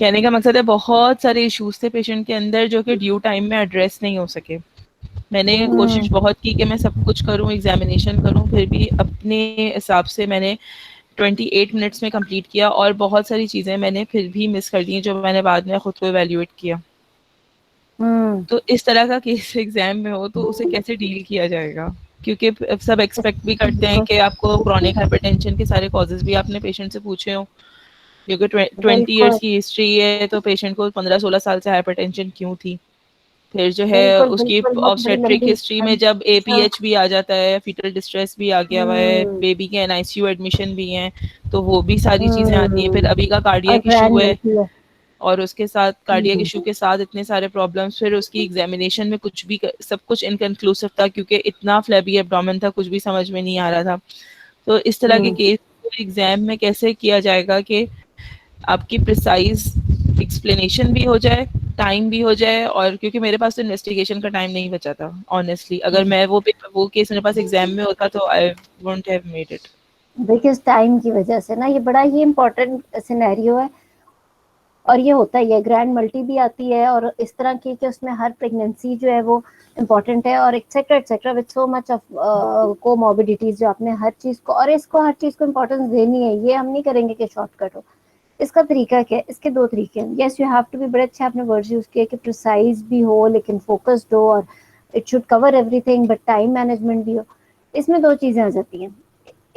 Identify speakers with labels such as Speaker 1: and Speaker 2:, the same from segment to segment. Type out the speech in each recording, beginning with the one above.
Speaker 1: कहने का मकसद है बहुत सारे इश्यूज थे पेशेंट के अंदर जो कि ड्यू टाइम में एड्रेस नहीं हो सके। मैंने कोशिश बहुत की कि मैं सब कुछ करूं, एग्जामिनेशन करूं, फिर भी अपने हिसाब से मैंने 28 मिनट्स में कंप्लीट किया और बहुत सारी चीज़ें मैंने फिर भी मिस कर दी जो मैंने बाद में खुद को इवेल्युएट किया। तो इस तरह का केस एग्जाम में हो तो उसे कैसे डील किया जाएगा? क्योंकि सब एक्सपेक्ट भी करते हैं कि आपको क्रॉनिक हाइपरटेंशन के सारे कॉजेज भी आपने पेशेंट से पूछे हो, क्योंकि 20 ईयर्स
Speaker 2: बिल्कुल
Speaker 1: की हिस्ट्री है तो पेशेंट को 15-16 साल से हाइपरटेंशन क्यों थी। फिर जो है
Speaker 2: बिल्कुल
Speaker 1: उसकी
Speaker 2: बिल्कुल, वो तो बड़ी
Speaker 1: ऑब्स्टेट्रिक
Speaker 2: लंबी।
Speaker 1: हिस्ट्री में जब
Speaker 2: अच्छा।
Speaker 1: एपीएच भी आ जाता है, फीटल डिस्ट्रेस भी आ गया हुआ है,
Speaker 2: हम्म
Speaker 1: बेबी के एनआईसीयू एडमिशन भी हैं, तो वो भी सारी चीजें आती हैं। फिर
Speaker 2: हम्म।
Speaker 1: अभी का
Speaker 2: और
Speaker 1: कार्डियक इशू
Speaker 2: ग्रैंड
Speaker 1: है
Speaker 2: मिलती है।
Speaker 1: और उसके साथ कार्डियक
Speaker 2: हम्म
Speaker 1: इशू के साथ इतने सारे प्रॉब्लम्स, फिर उसकी एग्जामिनेशन में कुछ भी सब कुछ इनकंक्लूसिव था क्योंकि इतना फ्लैबी एब्डोमेन था, कुछ भी समझ में नहीं आ रहा था। तो इस तरह के
Speaker 2: हम्म।
Speaker 1: केस एग्जाम में कैसे किया जाएगा कि आपकी प्रिसाइज एक्सप्लेनेशन भी हो जाए, टाइम भी हो जाए, और क्योंकि मेरे पास तो इन्वेस्टिगेशन का टाइम नहीं बचा था ऑनेस्टली। अगर मैं वो केस मेरे पास एग्जाम में होता तो I wouldn't have made it.
Speaker 2: देखिए इस टाइम की वजह से ना ये बड़ा ही इम्पोर्टेंट सिनेरियो है। और ये होता ही है, ग्रैंड मल्टी भी आती है और इस तरह की कि उसमें हर प्रेगनेंसी जो है वो इम्पोर्टेंट है, और etcetera etcetera with so much of comorbidities जो आपने हर चीज को, और इसको हर चीज को इम्पोर्टेंस देनी है। ये हम नहीं करेंगे कि शॉर्टकट हो। इसका तरीका क्या है? इसके दो तरीके हैं। Yes you have to be, बड़े अच्छे आपने वर्ड्स यूज किए कि प्रिसाइज भी हो लेकिन फोकस्ड हो, और it should cover everything, but time management भी हो। इसमें दो चीजें आ जाती हैं।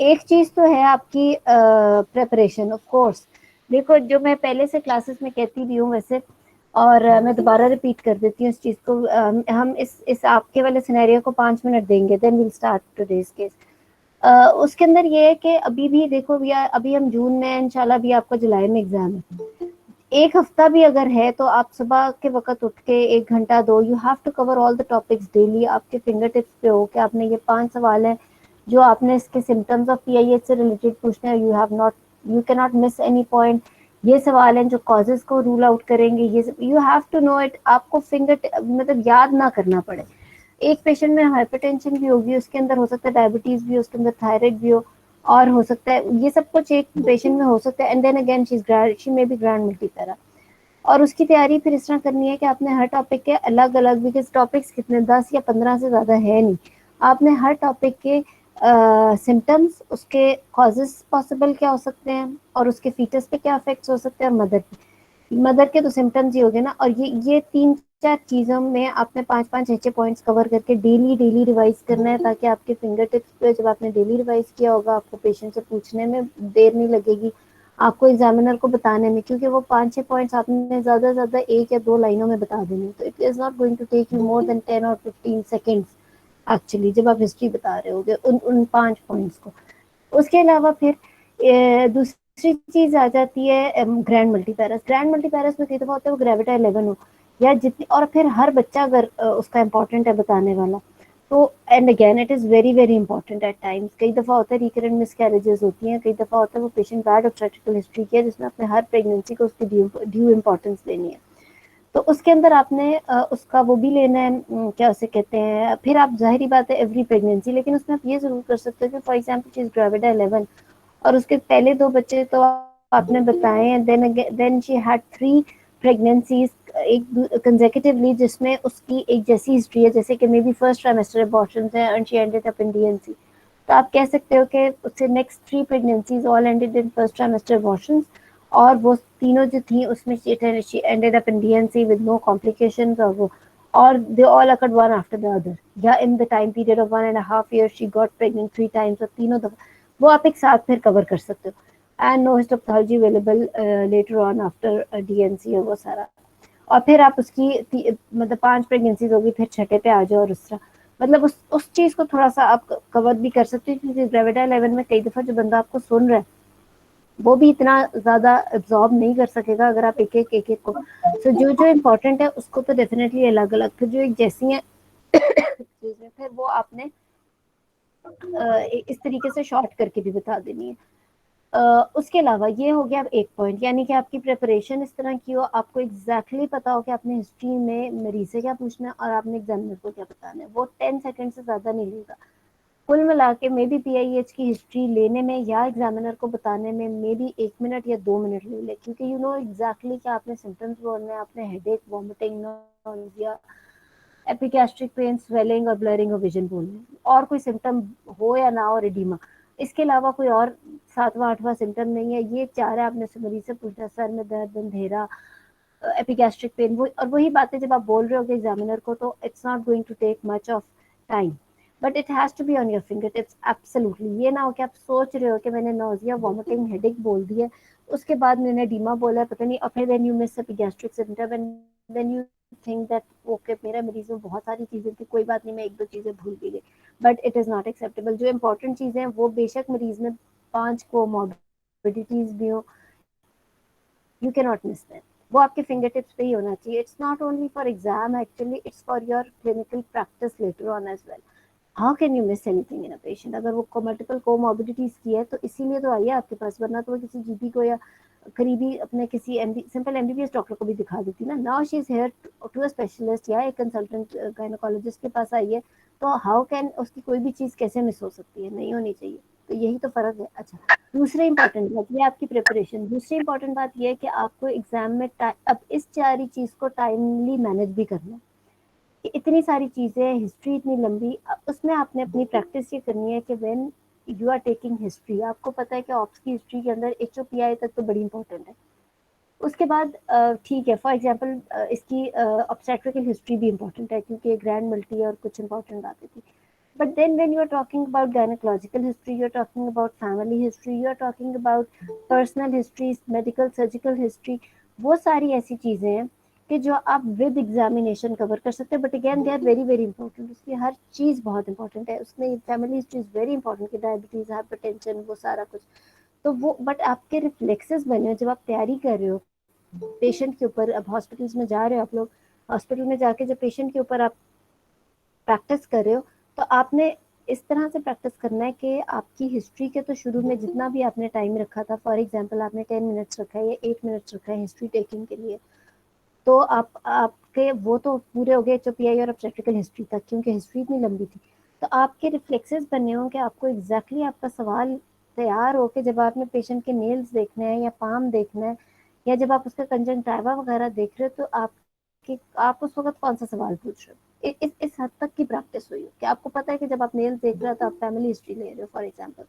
Speaker 2: एक चीज तो है आपकी प्रेपरेशन, ऑफ कोर्स। देखो जो मैं पहले से क्लासेस में कहती भी हूँ वैसे, और मैं दोबारा रिपीट कर देती हूँ इस चीज को। हम इस आपके वाले सिनेरियो को 5 मिनट देंगे, then will start today's case. उसके अंदर ये है कि अभी भी देखो भैया, अभी हम जून में, इंशाल्लाह भी आपका जुलाई में एग्जाम है। एक हफ्ता भी अगर है तो आप सुबह के वक्त उठ के 1 घंटा दो, you have to cover all the topics daily. आपके फिंगर टिप्स पे हो कि आपने ये 5 सवाल है जो आपने इसके सिम्टम्स ऑफ पीआईएच से रिलेटेड पूछने हैं। You can not miss any point. ये सवाल हैं जो कॉजेज को रूल आउट करेंगे, ये you have to know it. आपको फिंगर मतलब याद ना करना पड़े। एक पेशेंट में हाइपरटेंशन भी होगी, उसके अंदर हो सकता है डायबिटीज भी हो, उसके अंदर थायराइड भी हो, और हो सकता है ये सब कुछ एक पेशेंट में हो सकता है। And then again she may be grand multipara. और उसकी तैयारी फिर इस तरह करनी है कि आपने हर टॉपिक के अलग अलग, बिकॉज टॉपिक्स कितने 10 या 15 से ज्यादा है नहीं। आपने हर टॉपिक के सिम्टम्स, उसके कॉजेस पॉसिबल क्या हो सकते हैं, और उसके फीचर्स पे क्या इफेक्ट्स हो सकते हैं, और मदर के तो सिम्टम्स ही हो गए ना। और ये 3-4 चीजों में आपने 5-5 6 पॉइंट्स कवर करके डेली डेली रिवाइज करना है, ताकि आपके फिंगर टिप्स पे जब आपने डेली रिवाइज किया होगा आपको पेशेंट से पूछने में देर नहीं लगेगी, आपको एग्जामिनर को बताने में, क्योंकि वो 5-6 पॉइंट्स आपने ज्यादा से ज्यादा 1 या 2 लाइनों में बता देने। तो it is not going to take you more than 10 और 15 सेकेंड्स एक्चुअली, जब आप हिस्ट्री बता रहे होगे उन उन 5 पॉइंट्स को। उसके अलावा फिर दूसरी चीज आ जाती है ग्रैंड मल्टीपैरस। ग्रैंड मल्टीपैरस में कई दफा होता है वो ग्रेविटा 11 हो या जितनी, और फिर हर बच्चा अगर उसका इम्पोर्टेंट है बताने वाला, तो and again it is very very important at times. कई दफा होता है रिकरेंट मिसकैरेजेस होती हैं, कई दफा होता है वो पेशेंट बैड ऑब्स्टेट्रिकल हिस्ट्री की है जिसमें अपने हर प्रेगनेंसी को उसकी ड्यू इम्पोर्टेंस देनी है। तो उसके अंदर आपने उसका वो भी लेना है, क्या उसे कहते हैं, फिर आप जाहिर बात है एवरी प्रेगनेंसी, लेकिन उसमें आप ये जरूर कर सकते हो कि फॉर एग्जाम्पल चीज ग्रेविडा 11 और उसके पहले 2 बच्चे तो आपने बताए हैं, देन शी हैड 3 प्रेगनेंसीज एक कंसेक्यूटिवली, जिसमें उसकी एक जैसी हिस्ट्री है जैसे कि may be first trimester abortion है and she ended up in DNC. तो आप कह सकते हो कि उससे next 3 pregnancies all ended in first trimester abortion, और वो तीनों जो थी उसमें she ended up in DNC with no complications, और वो और they all occurred one after the other, या in the time period of 1.5 years she got pregnant 3 times, और तीनों दफा वो आप एक साथ फिर कवर कर सकते हो। And no histopathology available later on after D and C और वो सारा। और फिर आप उसकी मतलब 5 प्रेगनेंसीज होगी, फिर छठे पे आ जाओ, और उस तरह मतलब उस चीज को थोड़ा सा आप कवर भी कर सकते हो, क्योंकि ग्रेविडा 11 में कई दफा जो बंदा आपको सुन रहा है वो भी इतना ज्यादा एब्जॉर्ब नहीं कर सकेगा अगर आप एक एक को। सो जो जो इम्पोर्टेंट है उसको तो डेफिनेटली अलग अलग, फिर जो एक जैसी है फिर वो आपने इस तरीके से शॉर्ट करके भी बता देनी है। उसके अलावा ये हो गया अब एक पॉइंट, यानी कि आपकी प्रिपरेशन इस तरह की हो, आपको एग्जैक्टली exactly पता हो कि आपने हिस्ट्री में मरीज से क्या पूछना है और आपने एग्जामिनर को क्या बताना है। वो 10 सेकंड से ज्यादा नहीं लेगा। कुल मिला के मे बी PIH की हिस्ट्री लेने में या एग्जामिनर को बताने में मे बी 1 मिनट या 2 मिनट ले ले, क्योंकि यू नो एग्जैक्टली क्या आपने सिम्टम्स बोलने हैं, आपने headache, vomiting, nausea, epigastric pain, swelling और ब्लरिंग ऑफ विजन बोलने, और कोई सिम्टम हो या ना हो, एडिमा, इसके अलावा कोई और 7वां 8वां सिम्टम नहीं है। ये 4 है, आपने मरीज से पूछना सर में दर्द, अंधेरा, एपिगैस्ट्रिक पेन, वो और वही बातें जब आप बोल रहे हो एग्जामिनर को, तो it's not going to take much of time, but it has to be on your fingertips absolutely. ये ना हो कि आप सोच रहे हो कि मैंने नोजिया, वॉमिटिंग, हेडेक बोल दिया, उसके बाद मैंने डीमा बोला है, पता नहीं, और फिर then you miss epigastric symptom and then you think that okay मेरा मरीज में बहुत सारी चीजें थी, कोई बात नहीं, मैं 1 2 चीजें भूल भी गई, but it is not acceptable. जो इंपॉर्टेंट चीजें हैं वो बेशक मरीज में 5 कोमॉर्बिडिटीज भी हो, you cannot miss them, वो आपके फिंगर टिप्स पे ही होना चाहिए। It's not only for exam, actually it's for your clinical practice later on as well. How can you miss anything in a patient? अगर वो मल्टीपल कोमॉर्बिडिटीज की है तो इसीलिए तो आई है आपके पास, वरना तो वो किसी जीपी को या करीबी अपने किसी सिंपल MBBS डॉक्टर को भी दिखा देती ना। Now she is here to a specialist या एक कंसल्टेंट गायनोकोलॉजिस्ट के पास आई है, तो हाउ कैन उसकी कोई भी चीज कैसे मिस हो सकती है? नहीं होनी चाहिए। तो यही तो फर्क है। अच्छा, दूसरी इंपॉर्टेंट बात ये आपकी प्रिपरेशन, दूसरी इंपॉर्टेंट बात ये है कि आपको एग्जाम में अब इस सारी चीज को टाइमली मैनेज भी करना है। इतनी सारी चीजें, हिस्ट्री इतनी लंबी, उसमें आपने अपनी प्रैक्टिस ये करनी है कि when you are taking history, आपको पता है कि ऑप्स की हिस्ट्री के अंदर HOPI तक तो बड़ी इंपॉर्टेंट है। उसके बाद ठीक है, फॉर एग्जांपल इसकी ऑब्स्टेट्रिकल हिस्ट्री भी इंपॉर्टेंट है क्योंकि ग्रैंड मल्टी और कुछ इंपॉर्टेंट बातें थी। But then when you are talking about gynecological history, you are talking about family history, you are talking about personal history, medical surgical history, वो सारी ऐसी चीजें हैं कि जो आप विद एग्जामिनेशन कवर कर सकते हैं, but again they are very very important. उसकी हर चीज बहुत इंपॉर्टेंट है, उसमें family history is very important कि डायबिटीज, हाइपरटेंशन, वो सारा कुछ। तो वो बट आपके रिफ्लेक्सेस बने हो जब आप तैयारी कर रहे हो पेशेंट के ऊपर। अब हॉस्पिटल्स में जा रहे हो आप लोग, हॉस्पिटल में जाके जब पेशेंट के ऊपर आप प्रैक्टिस कर रहे हो, तो आपने इस तरह से प्रैक्टिस करना है कि आपकी हिस्ट्री के तो शुरू में जितना भी आपने टाइम रखा था, फॉर एग्जांपल आपने 10 मिनट्स रखा है या 8 मिनट्स रखा है हिस्ट्री टेकिंग के लिए, तो आपके वो तो पूरे हो गए HOPI और ऑब्स्टेट्रिकल हिस्ट्री तक, क्योंकि हिस्ट्री इतनी लंबी थी। तो आपके रिफ्लेक्सेस बनने हों कि आपको एग्जैक्टली आपका सवाल तैयार हो कि जब आपने पेशेंट के नेल्स देखने हैं या पाम देखना है या जब आप उसका कंजंक्टिवा वगैरह देख रहे हो, तो आप उस वक्त कौन सा सवाल पूछ रहे हो। इस हद तक की प्रैक्टिस हुई हो कि आपको पता है कि जब आप नेल्स देख रहे हो तो आप फैमिली हिस्ट्री ले रहे हो फॉर एग्जाम्पल,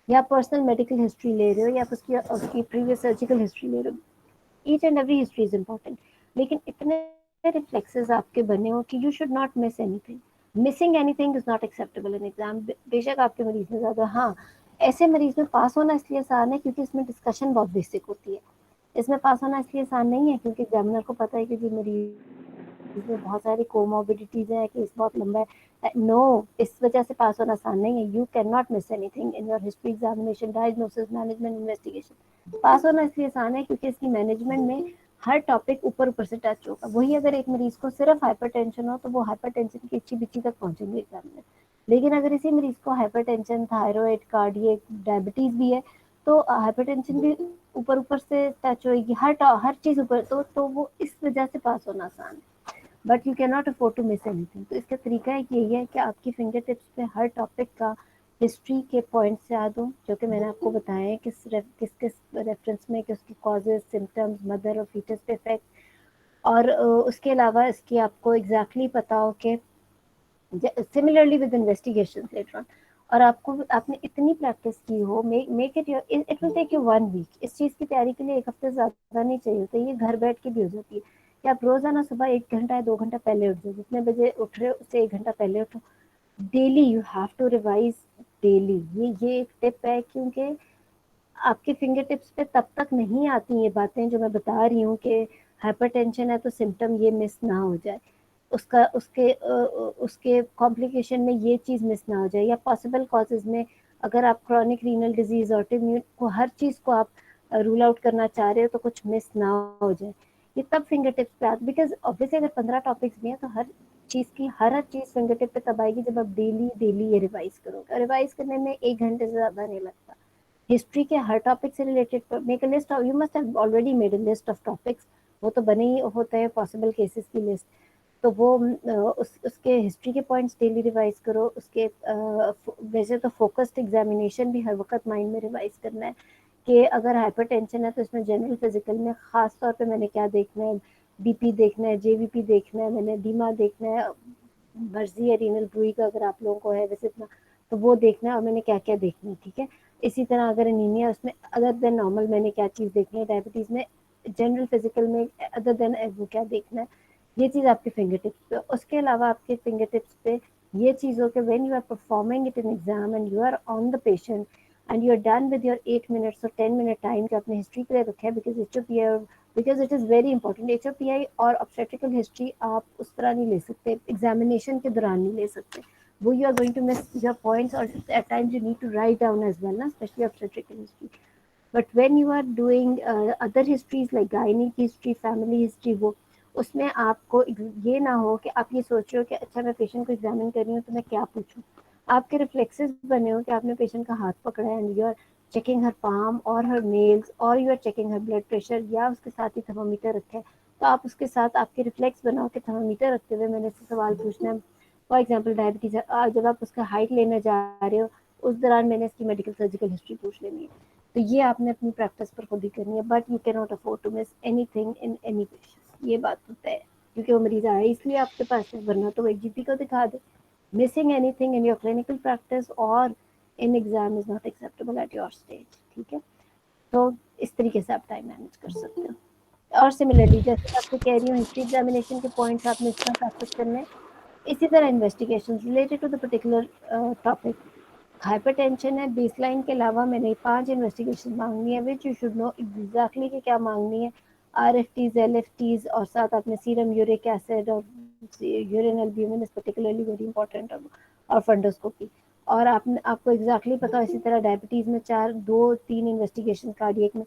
Speaker 2: या पर्सनल मेडिकल हिस्ट्री ले रहे हो, या उसकी प्रीवियस सर्जिकल हिस्ट्री ले रहे हो। Each and every history is important, लेकिन इतने रिफ्लेक्सेस आपके बने हो कि you should not miss anything. Missing anything is not acceptable in exam. बेशक आपके मरीज में ज्यादा, हाँ, ऐसे मरीज में पास होना इसलिए आसान है क्योंकि इसमें डिस्कशन बहुत बेसिक होती है। इसमें पास होना इसलिए आसान नहीं है क्योंकि एग्जामिनर को पता है कि जी मरीज में बहुत सारी कोमोबिडिटीज है, केस बहुत लंबा है। नो, इस वजह से पास होना आसान नहीं है। You can not miss anything in your history examination, diagnosis, management, investigation. Pass होना इसलिए आसान है क्योंकि इसकी मैनेजमेंट में हर टॉपिक ऊपर ऊपर से टच होगा। वही अगर एक मरीज को सिर्फ हाइपरटेंशन हो तो वो हाइपरटेंशन की अच्छी बिच्ची तक पहुंचेंगे एग्जामिनर। लेकिन अगर इसी मरीज को हाइपरटेंशन, थायराइड, कार्डियक, डायबिटीज भी है, तो हाइपरटेंशन भी ऊपर ऊपर से टच होगी, हर चीज ऊपर, तो वो इस वजह से पास होना आसान है। But you can not afford to miss anything. तो इसका तरीका एक यही है कि आपकी फिंगर टिप्स पे हर टॉपिक का हिस्ट्री के पॉइंट्स याद हो, जो कि मैंने आपको बताया है किस किस रेफरेंस में, कि उसकी कॉजेज, सिम्टम्स, मदर और फीटस पे इफेक्ट, और उसके अलावा इसकी आपको एग्जैक्टली पता हो कि similarly with investigation later on, और आपने इतनी प्रैक्टिस की हो, make it your, it will take you 1 week. इस चीज की तैयारी के लिए 1 हफ्ते ज्यादा नहीं चाहिए होता, ये घर बैठ के भी हो जाती है कि आप रोजाना सुबह 1 घंटा या 2 घंटा पहले उठ जाओ, जितने बजे उठ रहे हो उससे 1 घंटा पहले उठो। Daily you have to revise, daily. ये एक टिप है क्योंकि आपके फिंगर टिप्स पे तब तक नहीं आती ये बातें जो मैं बता रही हूँ कि हाइपरटेंशन है तो सिम्टम ये मिस ना हो जाए, उसके कॉम्प्लिकेशन में ये चीज मिस ना हो जाए, या पॉसिबल कॉजेज में अगर आप क्रॉनिक रीनल डिजीज, ऑटोइम्यून को, हर चीज को आप रूल आउट करना चाह रहे हो तो कुछ मिस ना हो जाए। ये तब फिंगर टिप्स पे आते, बिकॉज ऑब्वियसली अगर 15 टॉपिक्स भी हैं तो हर चीज फिंगर टिप पे तब आएगी जब आप डेली डेली ये रिवाइज करोगे। रिवाइज करने में 1 घंटे से ज्यादा नहीं लगता। हिस्ट्री के हर टॉपिक से related make a list of, you must have already made a list of topics, वो तो बने ही होते हैं पॉसिबल केसेस की लिस्ट। तो वो उसके हिस्ट्री के पॉइंट्स डेली रिवाइज करो, उसके वैसे तो फोकस्ड एग्जामिनेशन भी हर वक्त माइंड में रिवाइज करना है कि अगर हाइपरटेंशन है तो इसमें जनरल फिजिकल में खास तौर पे मैंने क्या देखना है, बीपी देखना है, जेवीपी देखना है, मैंने डीमा देखना है, मर्जी है रीनल ब्रूई का अगर आप लोगों को है वैसे इतना, तो वो देखना है और मैंने क्या क्या देखना है, ठीक है। इसी तरह अगर एनीमिया उसमें अदर देन नॉर्मल मैंने क्या चीज़ देखनी है, डायबिटीज़ में जनरल फिजिकल में अदर देन वो क्या देखना है, ये चीज़ आपके फिंगर टिप्स पे। उसके अलावा आपके फिंगर टिप्स पे ये चीज़ हो कि when you are performing it in exam and you are on the patient and you are done with your 8 minutes और 10 मिनट टाइम जो आपने हिस्ट्री के लिए रखा है, because it is very important. HOPI और ऑब्स्टेट्रिकल हिस्ट्री आप उस तरह नहीं ले सकते, एग्जामिनेशन के दौरान नहीं ले सकते, वो you are going to miss your points और at times you need to write down as well ना, specially obstetrical history. But when you are doing other histories like गायनिक हिस्ट्री, फैमिली हिस्ट्री, वो उसमें आपको ये ना हो कि आप ये सोच रहे हो कि अच्छा मैं पेशेंट को एग्जामिन कर रही हूँ तो मैं क्या पूछूं, आपके रिफ्लेक्सेस बने हो कि आपने पेशेंट का हाथ पकड़ा है एंड यू आर चेकिंग हर पाम और हर नेल्स और यू आर चेकिंग हर ब्लड प्रेशर या उसके साथ ही थर्मोमीटर रखा है, तो आप उसके साथ आपके रिफ्लेक्स बनाओ कि थर्मोमीटर रखते हुए मैंने इससे सवाल पूछना है। फॉर एग्जाम्पल डायबिटीज है, जब आप उसका हाइट लेने जा रहे हो उस दौरान मैंने इसकी मेडिकल सर्जिकल हिस्ट्री पूछ लेनी है, तो ये आपने अपनी प्रैक्टिस पर खुद ही करनी है। But you can not afford to miss anything in any patient, ये बात होता है क्योंकि वो मरीज आया इसलिए आपके पास है, वरना तो एक जीपी को दिखा दे। Missing anything in your clinical practice और in exam is not acceptable at your stage, ठीक है। तो इस तरीके से आप टाइम मैनेज कर सकते हो। और सिमिलरली जैसे मैं आपको कह रही हूँ हिस्ट्री एग्जामिनेशन के पॉइंट्स आपने इस तरह प्रैक्टिस करने हैं, इसी तरह investigation related to the particular topic. Hypertension है, बेसलाइन के अलावा मैंने 5 इन्वेस्टिगेशन मांगनी है which you should know exactly कि क्या मांगनी है, RFTs, LFTs और साथ आपने सीरम यूरिक एसिड और urine albumin is particularly very important, और फंडोस्कोपी। और आपने आपको एग्जैक्टली पता, इसी तरह डायबिटीज में 2-3 इन्वेस्टिगेशन, कार्डियक में।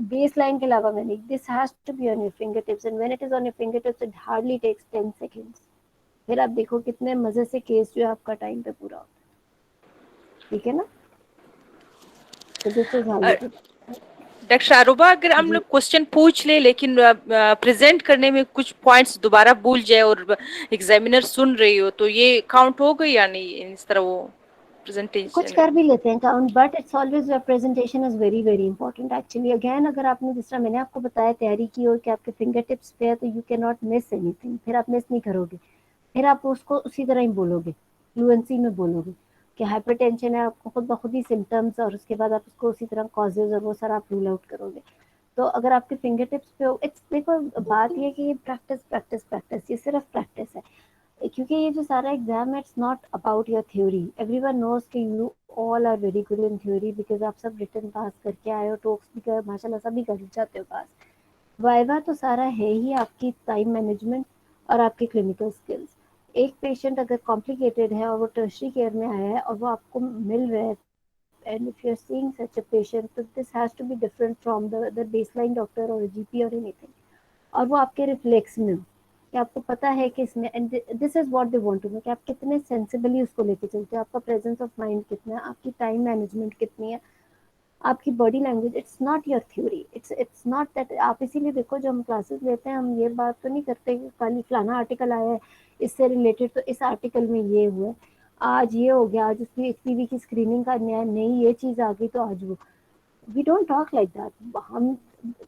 Speaker 2: बेस लाइन के अलावा मैंने this has to be on your fingertips and when it is on your fingertips it hardly takes 10 seconds. फिर आप देखो कितने मजे से केस जो है आपका टाइम पे पूरा होता है, ठीक है ना। तो this is how you do.
Speaker 3: Doctor Aruba, अगर हम लोग क्वेश्चन पूछ ले लेकिन प्रेजेंट करने में कुछ पॉइंट्स दोबारा भूल जाए और एग्जामिनर सुन रही हो तो ये काउंट हो गई या नहीं, इस तरह वो प्रेजेंटेशन
Speaker 2: कुछ कर भी लेते हैं count, but it's always your presentation is very very important actually. Again अगर आपने जिस तरह मैंने आपको बताया तैयारी की हो कि आपके फिंगर टिप्स पे है तो you can not miss anything, फिर आप मिस नहीं करोगे, फिर आप उसको उसी तरह ही बोलोगे, फ्लुएंसी में बोलोगे कि हाइपरटेंशन है, आपको खुद ब खुद ही सिम्टम्स और उसके बाद आप उसको उसी तरह कॉजेज और वो सारा आप रूल आउट करोगे। तो अगर आपके फिंगर टिप्स पे हो, इट्स देखो बात ये कि प्रैक्टिस प्रैक्टिस प्रैक्टिस, ये सिर्फ प्रैक्टिस है, क्योंकि ये जो सारा एग्जाम है it's not about your theory. Everyone knows कि you all are very good in theory because आप सब रिटन पास करके आए हो, टॉक्स भी कर माशाल्लाह सभी कर जाते हो पास। वाइवा तो सारा है ही आपकी टाइम मैनेजमेंट और आपकी क्लिनिकल स्किल्स। एक पेशेंट अगर कॉम्प्लिकेटेड है और वो टर्शरी केयर में आया है और वो आपको मिल रहा है and if you're seeing such a patient so this has to be different from the baseline doctor or a GP or anything, और वो आपके रिफ्लेक्स में हो कि आपको पता है कि इसमें, and this is what they want to know कि आप कितने सेंसिबली उसको लेके चलते हो, आपका प्रेजेंस ऑफ माइंड कितना है, आपकी टाइम मैनेजमेंट कितनी है, आपकी body language. It's not your theory, it's not that. आप इसीलिए देखो जो हम क्लासेस लेते हैं हम ये बात तो नहीं करते कि कल फलाना आर्टिकल आया है इससे रिलेटेड तो इस आर्टिकल में ये हुआ है, आज ये हो गया, आज उसकी HPV की स्क्रीनिंग का नया नहीं ये चीज़ आ गई तो आज वो, we don't talk like that. हम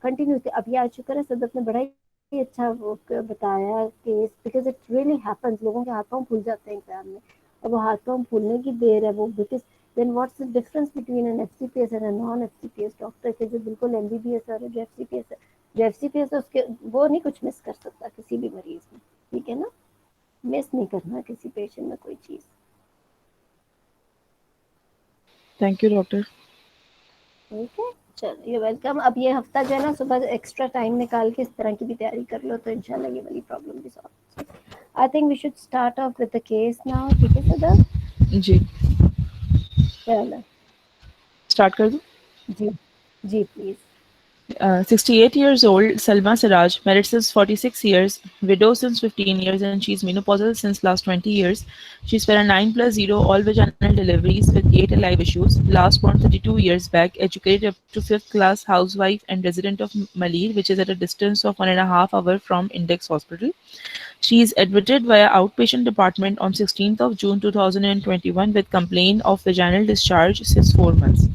Speaker 2: कंटिन्यूसली, अभी आज शुक्र है सदफ ने बड़ा ही अच्छा वो बताया case, because it really happens, लोगों के हाथ पाँव फूल जाते हैं एग्जाम में और वो हाथ पाँव फूलने की देर है वो, because then what's the difference between an FCPS and non FCPS doctor के, जो बिल्कुल MBBS और जो FCPS है, जो FCPS है उसके वो नहीं कुछ मिस कर सकता किसी भी मरीज में, ठीक है ना, मिस नहीं करना किसी पेशेंट में कोई चीज़।
Speaker 1: Thank you doctor.
Speaker 2: ठीक है, चलो यू वेलकम। अब ये हफ्ता जो है ना सुबह एक्स्ट्रा टाइम निकाल के इस तरह की भी तैयारी कर लो तो इंशाल्लाह ये वाली प्रॉब्लम भी solve. I think we should start off with the case now, ठीक है सदर?
Speaker 1: जी
Speaker 2: चलो
Speaker 1: स्टार्ट कर दूं?
Speaker 2: जी जी please.
Speaker 1: 68 years old, Salma Siraj, married since 46 years, widow since 15 years, and she's menopausal since last 20 years. She's para 9+0, all vaginal deliveries with gait and live issues. Last born 32 years back, educated up to 5th class, housewife, and resident of Malir, which is at a distance of 1.5 hours from Index Hospital. She is admitted via outpatient department on 16th of June 2021 with complaint of vaginal discharge since 4 months.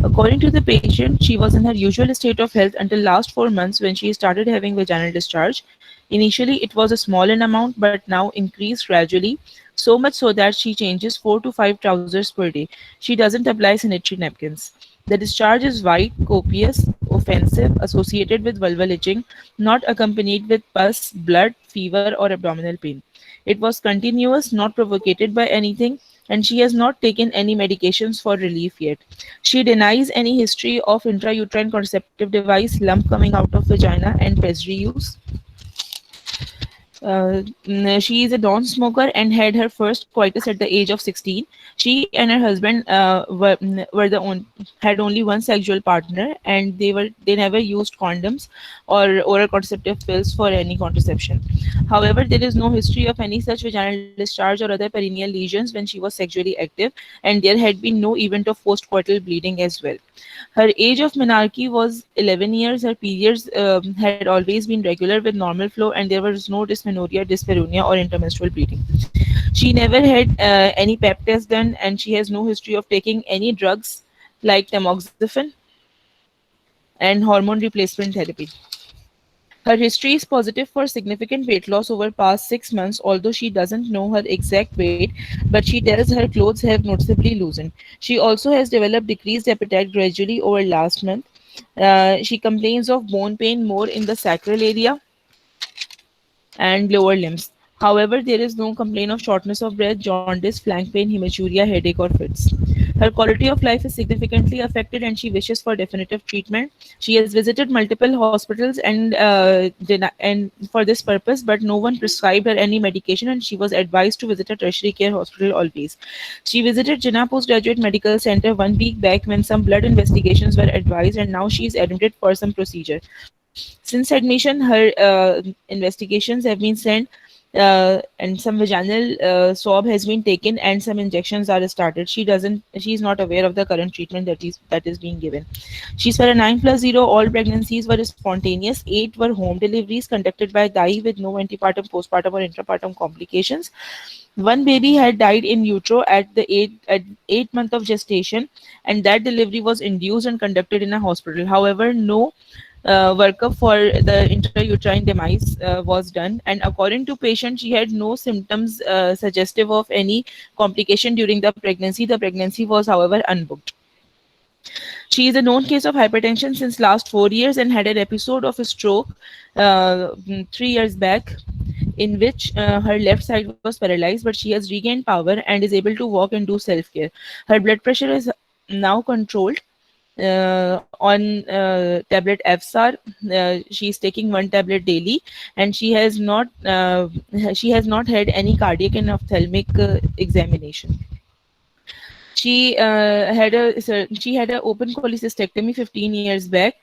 Speaker 1: According to the patient, she was in her usual state of health until last 4 months when she started having vaginal discharge. Initially, it was a small in amount but now increased gradually, so much so that she changes 4 to 5 trousers per day. She doesn't apply sanitary napkins. The discharge is white, copious, offensive, associated with vulval itching, not accompanied with pus, blood, fever, or abdominal pain. It was continuous, not provocated by anything, and she has not taken any medications for relief yet. She denies any history of intrauterine contraceptive device, lump coming out of vagina, and pessary use. She is a non-smoker and had her first coitus at the age of 16. She and her husband were had only one sexual partner, and they never used condoms or oral contraceptive pills for any contraception. However, there is no history of any such vaginal discharge or other perineal lesions when she was sexually active, and there had been no event of postcoital bleeding as well. Her age of menarche was 11 years. Her periods had always been regular with normal flow, and there was no dysmenorrhea, dyspareunia, or intermenstrual bleeding. She never had any pap test done, and she has no history of taking any drugs like tamoxifen and hormone replacement therapy. Her history is positive for significant weight loss over past 6 months, although she doesn't know her exact weight, but she tells her clothes have noticeably loosened. She also has developed decreased appetite gradually over last month. She complains of bone pain more in the sacral area and lower limbs. However, there is no complaint of shortness of breath, jaundice, flank pain, hematuria, headache, or fits. Her quality of life is significantly affected and she wishes for definitive treatment. She has visited multiple hospitals and for this purpose, but no one prescribed her any medication and she was advised to visit a tertiary care hospital always. She visited Jinnah Postgraduate Medical Center 1 week back when some blood investigations were advised and now she is admitted for some procedure. Since admission, her investigations have been sent, and some vaginal swab has been taken, and some injections are started. She is not aware of the current treatment that is being given. She's for a 9+0. All pregnancies were spontaneous. 8 were home deliveries conducted by DAI with no antepartum, postpartum, or intrapartum complications. One baby had died in utero at 8 month of gestation, and that delivery was induced and conducted in a hospital. However, no workup for the intrauterine demise was done, and according to patient, she had no symptoms suggestive of any complication during the pregnancy. The pregnancy was, however, unbooked. She is a known case of hypertension since last 4 years and had an episode of a stroke 3 years back, in which her left side was paralyzed, but she has regained power and is able to walk and do self care. Her blood pressure is now controlled on tablet FSAR. She is taking one tablet daily, and she has not had any cardiac and ophthalmic examination. She had an open cholecystectomy 15 years back.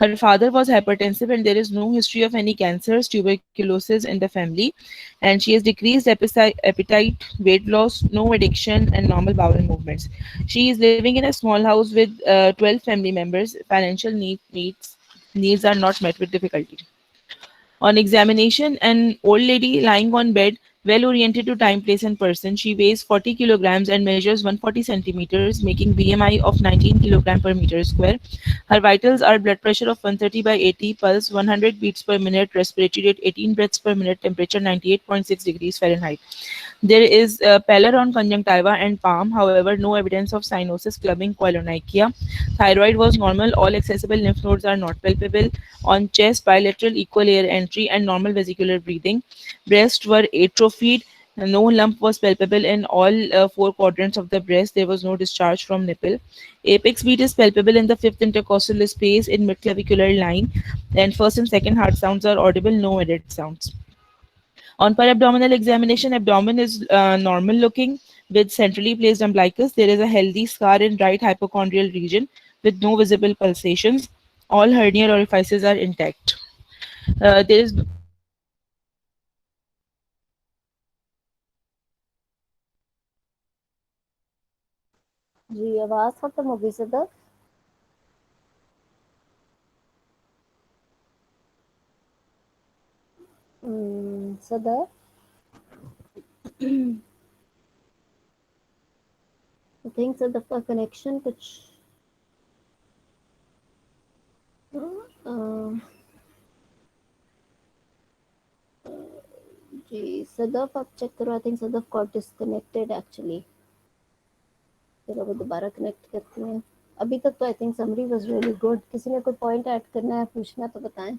Speaker 1: Her father was hypertensive, and there is no history of any cancers, tuberculosis in the family. And she has decreased appetite, weight loss, no addiction, and normal bowel movements. She is living in a small house with 12 family members. Financial needs are not met with difficulty. On examination, an old lady lying on bed, well oriented to time, place, and person. She weighs 40 kilograms and measures 140 centimeters, making BMI of 19 kilogram per meter square. Her vitals are blood pressure of 130/80, pulse 100 beats per minute, respiratory rate 18 breaths per minute, temperature 98.6 degrees Fahrenheit. There is pallor on conjunctiva and palm, however, no evidence of cyanosis, clubbing, koilonychia. Thyroid was normal, all accessible lymph nodes are not palpable. On chest, bilateral equal air entry and normal vesicular breathing. Breasts were atrophied. No lump was palpable in all four quadrants of the breast. There was no discharge from nipple. Apex beat is palpable in the fifth intercostal space in midclavicular line. And first and second heart sounds are audible, no added sounds. On per-abdominal examination, abdomen is normal looking with centrally placed umbilicus. There is a healthy scar in right hypochondrial region with no visible pulsations. All hernia orifices are intact. There is
Speaker 2: जी आवाज खत्म हो गई सदर। सदर आई think Sadaf का connection कुछ जी सदफ आप check करो, I think Sadaf got disconnected actually. चलो वो दोबारा कनेक्ट करती हैं। अभी तक तो I think summary was really good. किसी ने कोई पॉइंट ऐड करना है, पूछना तो बताएं।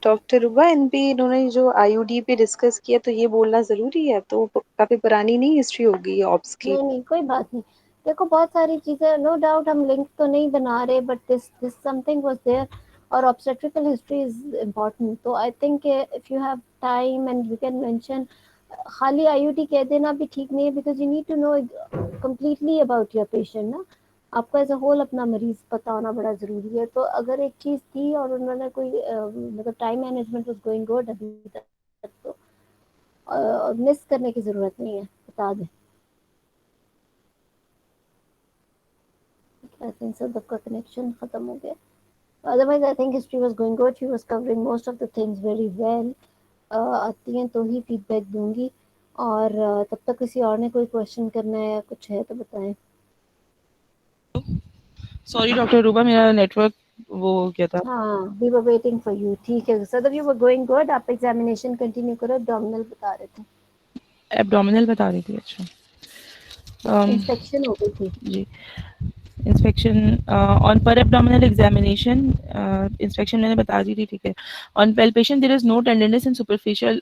Speaker 4: डॉक्टर रुबा, इन पे इन्होंने जो आईयूडी पे डिस्कस किया, तो ये बोलना जरूरी है? तो काफी पुरानी नहीं हिस्ट्री होगी ऑप्स की?
Speaker 2: नहीं कोई बात नहीं। देखो बहुत सारी चीजें, नो डाउट हम लिंक तो नहीं बना रहे, but this something was there, और ऑब्स्टेट्रिकल हिस्ट्री इज इम्पोर्टेंट। तो I think if you have time and you can mention, खाली आईयूडी कह देना भी ठीक नहीं है, because you need to know completely about your patient ना। आपको एज अ होल अपना मरीज पता होना बड़ा जरूरी है। तो अगर एक चीज थी और उन्होंने कोई मतलब time management was going good अभी तक, तो मिस करने की जरूरत नहीं है, बता दें। I think so the connection खत्म हो गया। Otherwise I think history was going good. She was covering most of the things very well. आती हैं तो ही फीडबैक दूंगी, और तब तक किसी और ने कोई क्वेश्चन करना है या कुछ है तो बताएं।
Speaker 1: सॉरी डॉक्टर रूबा, मेरा नेटवर्क वो हो गया था।
Speaker 2: हाँ we were waiting for you. ठीक है सदर, यू वर गोइंग गुड। आप एग्जामिनेशन कंटिन्यू करो। एब्डोमिनल बता रहे थे,
Speaker 1: एब्डोमिनल बता रही थी, अच्छा।
Speaker 2: इंस्पेक्शन हो गई थी
Speaker 1: जी, inspection on per abdominal examination, inspection मैंने बता दी थी, ठीक है। On palpation there is no tenderness in superficial,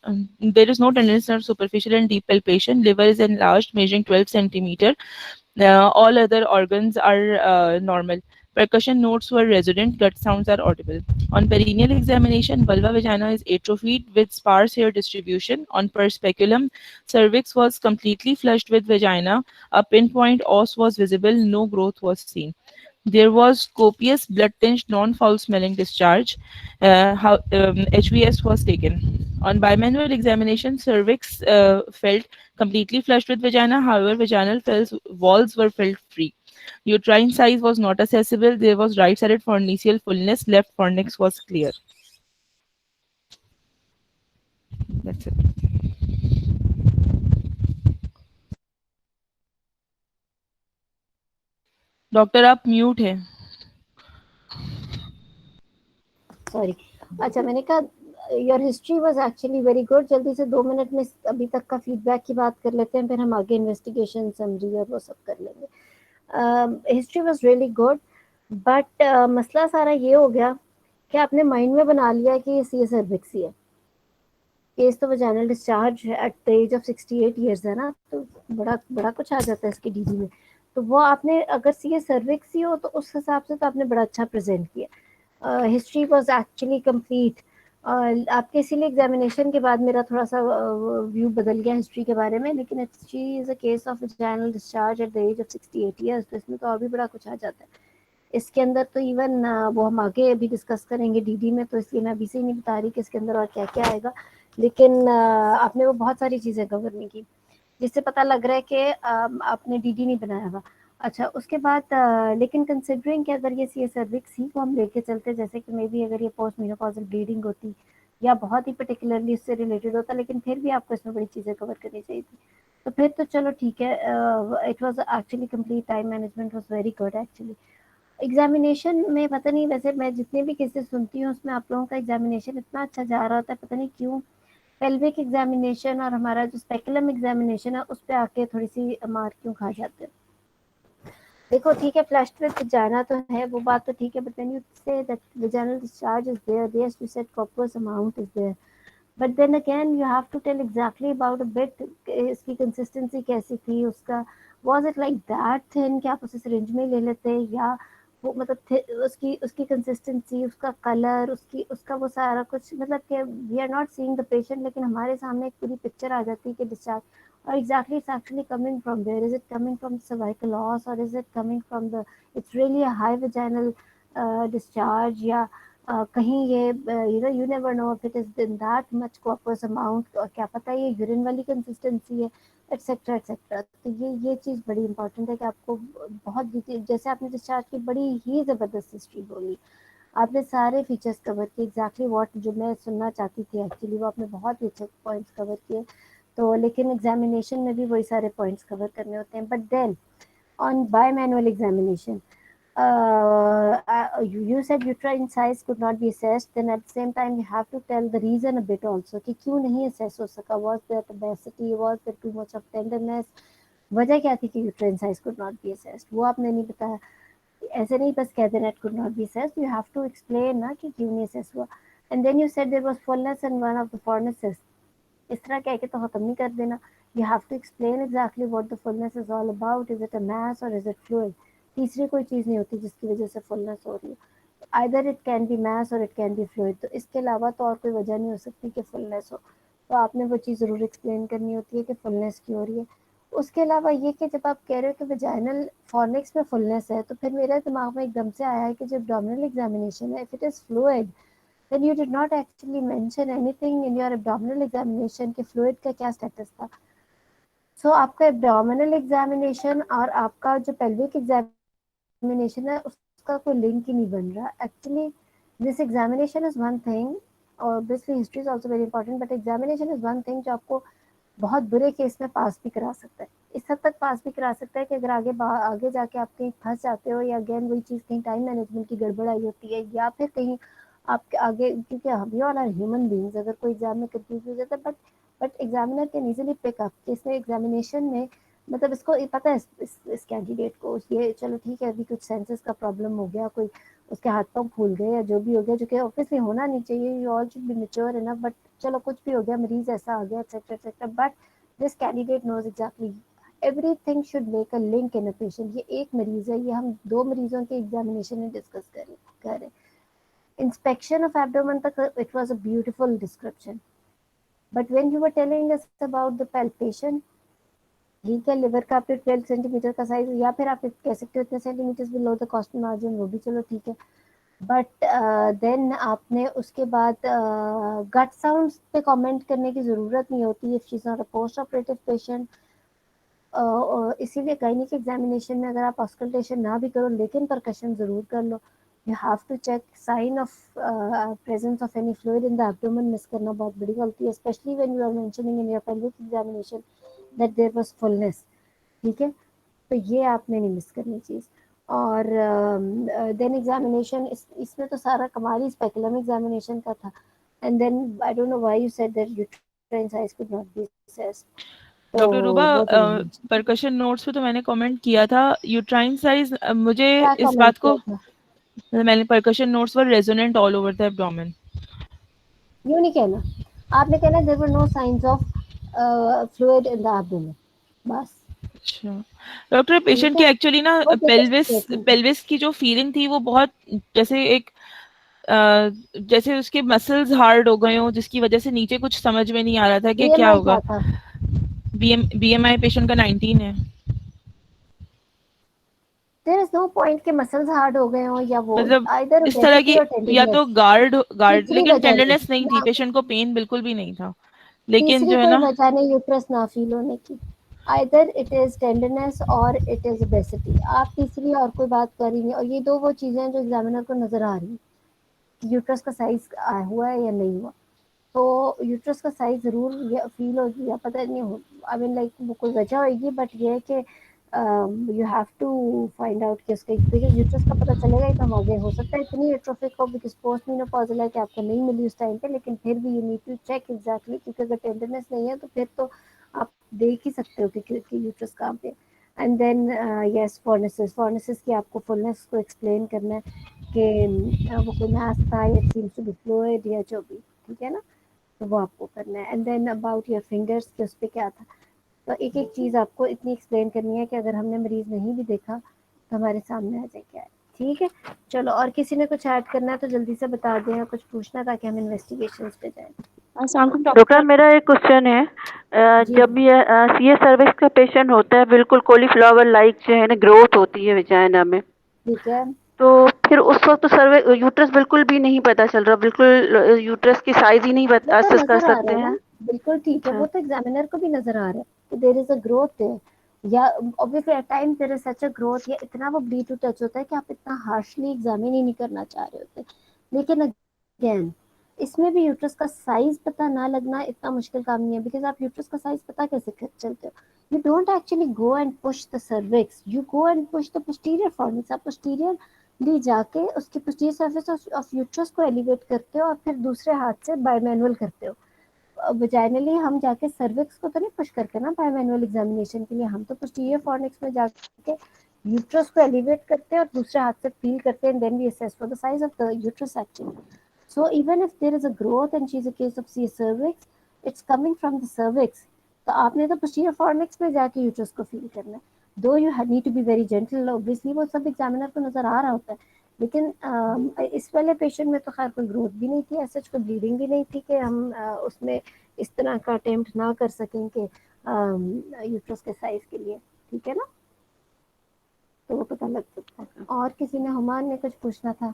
Speaker 1: there is no tenderness or superficial and deep palpation. Liver is enlarged, measuring 12 centimeter. All other organs are normal. Percussion notes were resident. Gut sounds are audible. On perineal examination, vulva vagina is atrophied with sparse hair distribution. On per speculum, cervix was completely flushed with vagina. A pinpoint os was visible. No growth was seen. There was copious blood-tinged non-foul smelling discharge. HVS was taken. On bimanual examination, cervix felt completely flushed with vagina. However, vaginal walls were felt free. Uterine size was not accessible. There was right-sided fornicial fullness. Left fornix was clear. That's it. Doctor आप mute हैं।
Speaker 2: Sorry. अच्छा मैंने कहा your history was actually very good. जल्दी से 2 minute में अभी तक का फीडबैक की बात कर लेते हैं, फिर हम आगे इन्वेस्टिगेशन समरी और वो सब कर लेंगे। History was really good, but मसला सारा ये हो गया कि आपने माइंड में बना लिया कि ये सी एस सर्विक्स ही है। केस तो vaginal discharge at the age of 68 years है ना, तो बड़ा बड़ा कुछ आ जाता है इसके डीडी में। तो वो आपने अगर सी एस सर्विक्स ही हो तो उस हिसाब से तो आपने बड़ा अच्छा प्रेजेंट किया। History was actually complete. आपके इसीलिए एग्जामिनेशन के बाद मेरा थोड़ा सा व्यू बदल गया हिस्ट्री के बारे में, लेकिन history is a case of vaginal discharge at the age of 68 years, तो इसमें तो और भी बड़ा कुछ आ जाता है। इसके अंदर तो इवन वो हम आगे अभी डिस्कस करेंगे डीडी में, तो इसलिए मैं अभी से ही नहीं बता रही कि इसके अंदर और क्या क्या आएगा। लेकिन आपने वो बहुत सारी चीज़ें कवर नहीं की, जिससे पता लग रहा है कि आपने डीडी नहीं बनाया हुआ। अच्छा उसके बाद लेकिन कंसिडरिंग कि अगर ये सी एस सर्विक्स ही को हम लेके चलते, जैसे कि मे बी अगर ये पोस्ट मेनोपॉजल ब्लीडिंग होती या बहुत ही पर्टिकुलरली उससे रिलेटेड होता, लेकिन फिर भी आपको इसमें बड़ी चीज़ें कवर करनी चाहिए थी। तो फिर तो चलो ठीक है। It was actually complete, time management was very good actually. Examination में पता नहीं, वैसे मैं जितने भी केसेस सुनती हूँ उसमें आप लोगों का एग्जामिनेशन इतना अच्छा जा रहा होता है, पता नहीं क्यों। पेल्विक एग्जामिनेशन और हमारा जो स्पेकुलम एग्जामिनेशन है उस पर आके थोड़ी सी मार्क क्यों खा जाते हैं। देखो ठीक है, फ्लश्ड विद वजाइना तो है, वो बात तो ठीक है, but when you say that vaginal discharge is there, yes you said copious amount is there, but then again you have to tell exactly about a bit, इसकी कंसिस्टेंसी कैसी थी, उसका was it like that thin कि आप उसे syringe में ले लेते, या वो मतलब उसकी उसकी कंसिस्टेंसी, उसका कलर, उसकी उसका वो सारा कुछ, मतलब कि we are not seeing the patient, लेकिन हमारे सामने एक पूरी पिक्चर आ जाती है कि डिस्चार्ज, और exactly it's actually coming from where, is it coming from cervical loss और is it coming from the, it's really a high vaginal discharge, या कहीं ये you never know if it is in that much copious amount, और क्या पता ये urine वाली consistency है, एक्सेट्रा एक्सेट्रा। तो ये चीज़ बड़ी इंपॉर्टेंट है कि आपको बहुत डिटेल, जैसे आपने डिस्चार्ज की बड़ी ही ज़बरदस्त हिस्ट्री बोली, आपने सारे फीचर्स कवर किए, एग्जैक्टली व्हाट जो मैं सुनना चाहती थी एक्चुअली, वो आपने बहुत ही अच्छे पॉइंट्स कवर किए। तो लेकिन एग्जामिनेशन में भी वही सारे पॉइंट्स कवर करने होते हैं। But then on bimanual examination, you said uterine size could not be assessed, then at the same time you have to tell the reason a bit also कि क्यों नहीं assess हो सका, was there obesity, was there too much of tenderness, वजह क्या थी कि uterine size could not be assessed, वो आपने नहीं बताया। ऐसे नहीं बस कह देना it could not be assessed, you have to explain ना कि क्यों नहीं assess हुआ। And then you said there was fullness in one of the furnaces, इस तरह कह के तो खत्म नहीं कर देना। You have to explain exactly what the fullness is all about. Is it a mass or is it fluid? तीसरी कोई चीज़ नहीं होती जिसकी वजह से fullness हो रही है। Either it can be mass or it can be fluid। तो इसके अलावा तो और कोई वजह नहीं हो सकती कि fullness हो। तो आपने वो चीज़ ज़रूर explain करनी होती है कि fullness क्यों हो रही है। उसके अलावा ये कि जब आप कह रहे हो कि vaginal fornix में fullness है, तो फिर मेरे दिमाग में एकदम से आया है कि जब abdominal examination है, if it is fluid, then you did not actually mention anything in your abdominal examination कि fluid का क्या status था। So आपका abdominal examination और आपका जो pelvic examination है उसका कोई link ही नहीं बन रहा। Actually this examination is one thing, obviously history is also very important, but examination is one thing जो आपको बहुत बुरे केस में पास भी करा सकता है। इस हद तक पास भी करा सकता है कि अगर आगे जाके आप कहीं फंस जाते हो, या अगेन वही चीज़ कहीं टाइम मैनेजमेंट की गड़बड़ आई होती है, या फिर कहीं आपके आगे, क्योंकि we all are human beings, अगर कोई एग्जाम में कंफ्यूज हो जाता है, but examiner can easily pick up कि इसने एग्जामिनेशन में, मतलब इसको पता है इस कैंडिडेट को, ये चलो ठीक है अभी कुछ सेंसेस का प्रॉब्लम हो गया, कोई उसके हाथ पाँव फूल गए या जो भी हो गया, जो कि ऑब्वियसली होना नहीं चाहिए, you all should be mature enough, but चलो कुछ भी हो गया, मरीज ऐसा आ गया etcetera etcetera, but this candidate knows exactly everything should make a link in a patient. ये एक मरीज है, ये हम 2 मरीजों के एग्जामिनेशन में डिस्कस कर रहे हैं। Inspection of abdomen tak it was a beautiful description, but when you were telling us about the palpation, ठीक है लिवर का आपने 12 सेंटीमीटर का साइज, या फिर आप कह सकते हो इतने centimetre below the costal margin, वो भी चलो ठीक है, बट देन आपने उसके बाद गट साउंड्स पे कमेंट करने की ज़रूरत नहीं होती if she is not a post operative patient. इसीलिए गायनिक एग्जामिनेशन में अगर आप ऑस्कल्टेशन ना भी करो लेकिन परकशन ज़रूर कर लो। You have to check sign of presence of any fluid in the abdomen, miss करना बहुत बड़ी गलती है, specially when you are mentioning in your pelvic examination that there was fullness. ठीक है, तो ये आपने नहीं मिस करनी चीज़। और देन एग्जामिनेशन इसमें तो सारा कमाल ही स्पेकुलम एग्जामिनेशन का था। And then I don't know why you said that uterine size could not be assessed, तो
Speaker 1: डॉक्टर रूबा,
Speaker 2: वो तो नहीं mention।
Speaker 1: परकशन नोट्स पे तो मैंने कमेंट किया था यूट्राइन साइज, मुझे
Speaker 2: क्या
Speaker 1: इस
Speaker 2: कमेंट
Speaker 1: बात
Speaker 2: किया
Speaker 1: को,
Speaker 2: था?
Speaker 1: मैंने percussion notes were resonant all over the abdomen.
Speaker 2: यूँ नहीं कहना, आपने कहना there were no signs of fluid in the abdomen, बस।
Speaker 1: अच्छा डॉक्टर,
Speaker 2: ठीक
Speaker 1: पेशेंट
Speaker 2: है,
Speaker 1: की एक्चुअली ना
Speaker 2: वो बिगेस्ट
Speaker 1: पेल्विस
Speaker 2: स्टेटमेंट है।
Speaker 1: पेल्विस की जो फीलिंग थी वो बहुत जैसे एक जैसे उसके मसल्स हार्ड हो गए हों, जिसकी वजह से नीचे कुछ समझ में नहीं आ रहा था कि क्या
Speaker 2: बीएमआई क्या
Speaker 1: होगा।
Speaker 2: था?
Speaker 1: बीएमआई पेशेंट का 19 है।
Speaker 2: देयर इज नो पॉइंट के मसल्स हार्ड हो गए हों या वो,
Speaker 1: मतलब
Speaker 2: आइदर
Speaker 1: इस तरह
Speaker 2: ओबेसिटी
Speaker 1: की,
Speaker 2: और
Speaker 1: या तो
Speaker 2: टेंडरनेस।
Speaker 1: गार्ड
Speaker 2: तीसरी
Speaker 1: लेकिन
Speaker 2: वजह
Speaker 1: टेंडरनेस नहीं
Speaker 2: नहीं
Speaker 1: थी,
Speaker 2: ना,
Speaker 1: पेशेंट को पेन बिल्कुल भी नहीं था, लेकिन
Speaker 2: तीसरी
Speaker 1: जो है
Speaker 2: कोई
Speaker 1: ना,
Speaker 2: वजह नहीं यूट्रस ना फील होने की। आइदर इट इज टेंडरनेस और इट इज ओबेसिटी, आप तीसरी और कोई बात कर ही नहीं। और ये दो वो चीजें हैं जो एग्जामिनर को नजर आ रही है, यूट्रस का साइज हुआ है या नहीं हुआ। तो यूट्रस का साइज जरूर या फील होगी या पता नहीं हो, आई मीन लाइक वो कोई वजह होगी, बट ये है कि you have to find out कि उसका, बिकॉज यूट्रस का पता चलेगा ही तो हम आगे, हो सकता है इतनी एट्रोफिक हो बिकॉज पोस्ट मेनोपॉजल है कि आपको नहीं मिली उस टाइम पे, लेकिन फिर भी you need to check exactly, क्योंकि अगर टेंडरनेस नहीं है तो फिर तो आप देख ही सकते हो कि यूट्रस कहाँ पे। एंड देन यस फॉर्नेसिस की आपको फुलनेस को एक्सप्लेन करना है कि वो कोई मैथ था, it seems to be fluid या जो भी, ठीक है ना, तो वो आपको करना है। And then about your fingers कि उस पर क्या था, तो एक एक चीज़ आपको इतनी एक्सप्लेन करनी है कि अगर हमने मरीज नहीं भी देखा तो हमारे सामने आ जाए क्या है। ठीक है, चलो और किसी ने कुछ ऐड करना है तो जल्दी से बता दें, या कुछ पूछना ताकि हम इन्वेस्टिगेशंस पे जाएं।
Speaker 5: डॉक्टर मेरा एक क्वेश्चन है,
Speaker 2: जी
Speaker 5: जब ये सीए सर्विक्स का पेशेंट होता है, बिल्कुल कॉलीफ्लावर लाइक जो है ना ग्रोथ होती है विजाइना में,
Speaker 2: ठीक है,
Speaker 5: तो फिर उस वक्त तो सर्वे यूट्रस बिल्कुल भी नहीं पता चल रहा, बिल्कुल यूट्रस की साइज ही नहीं
Speaker 2: वो तो
Speaker 5: असेस कर
Speaker 2: नजर आ रहा
Speaker 5: सकते
Speaker 2: है ना,
Speaker 5: हैं।
Speaker 2: बिल्कुल ठीक है,
Speaker 5: अच्छा।
Speaker 2: वो तो एग्जामिनर को भी नजर आ रहा है कि देयर इज अ ग्रोथ है, या obviously at time there is such a growth, या इतना वो ब्लीड टू टच होता है कि आप इतना हार्शली एग्जामिन ही नहीं करना चाह रहे होते। लेकिन अगेन इसमें भी यूट्रस का साइज पता ना लगना इतना मुश्किल काम नहीं है, बिकॉज आप यूट्रस का साइज पता कैसे चलते हो? You don't actually go and push the cervix, you go and push the posterior fornix. आप पोस्टीरियर ली जाके उसकी पोस्टीरियर सर्फेस ऑफ यूट्रस को एलिवेट करते हो और फिर दूसरे हाथ से बायमैनुअल करते हो। वजाइनली हम जाके सर्विक्स को तो नहीं पुश करके ना बायमैनुअल एग्जामिनेशन के लिए, हम तो पोस्टीरियर फॉर्निक्स में जाके यूट्रस को एलिवेट करते हैं और दूसरे हाथ से फील करते हैं, then we assess for the size of the uterus actually. So even if there is a growth and she's a case of C cervix, it's coming from the cervix. तो आपने तो posterior fornix में जाके uterus को feel करना है. Though you need to be very gentle, obviously वो सब एग्जामिनर को नजर आ रहा होता है, लेकिन इस वाले पेशेंट में तो खैर कोई ग्रोथ भी नहीं थी, ऐसा कोई ब्लीडिंग भी नहीं थी कि हम उसमें इस तरह का अटेम्प्ट ना कर सकें कि यूट्रस के साइज के लिए. ठीक है ना, तो वो पता लग सकता है. और किसी ने, हुमान ने कुछ पूछना था?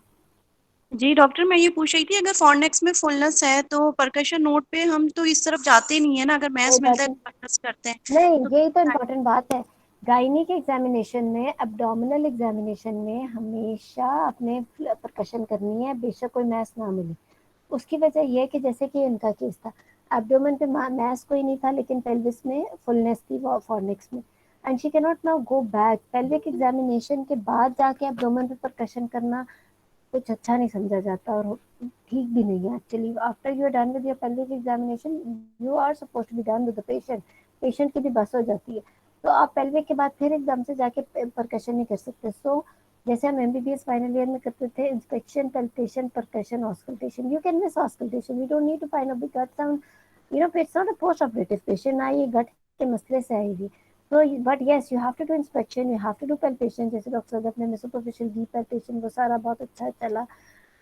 Speaker 6: जी डॉक्टर, मैं ये पूछ रही थी, अगर फॉर्नेक्स में फुलनेस है तो परकशन नोट पे हम तो इस तरफ जाते नहीं है ना, अगर मैथ्स मिलता है तो परकस करते हैं.
Speaker 2: नहीं,
Speaker 6: तो
Speaker 2: यही तो इम्पोर्टेंट बात है. गायनी के एग्जामिनेशन में, एब्डोमिनल एग्जामिनेशन में हमेशा अपने परकशन करनी है, बेशक कोई मैथ्स ना मिले. उसकी वजह यह है कि जैसे कि इनका केस था, एब्डोमेन पे मैथ्स कोई नहीं था, लेकिन पेल्विस में फुलनेस थी फॉर्निक्स में, and she can not now go back. Pelvic examination के बाद जाके एब्डोमेन पे परकशन करना कुछ अच्छा नहीं समझा जाता और ठीक भी नहीं है actually. After you are done with your pelvic examination, you are supposed to be done with the patient. Patient की भी बस हो जाती है, तो आप पेल्विक के बाद फिर एकदम से जाके परकशन नहीं कर सकते. सो जैसे हम एमबीबीएस फाइनल ईयर में करते थे, inspection, palpation, percussion, auscultation. You can miss auscultation, we don't need to find out the gut sound, you know, it's not a post operative patient ना, ये गट के मसले से आएगी. So, but yes, you have to do inspection, you have to do palpation. जैसे doctor साहब ने superficial deep palpation वो सारा बहुत अच्छा चला,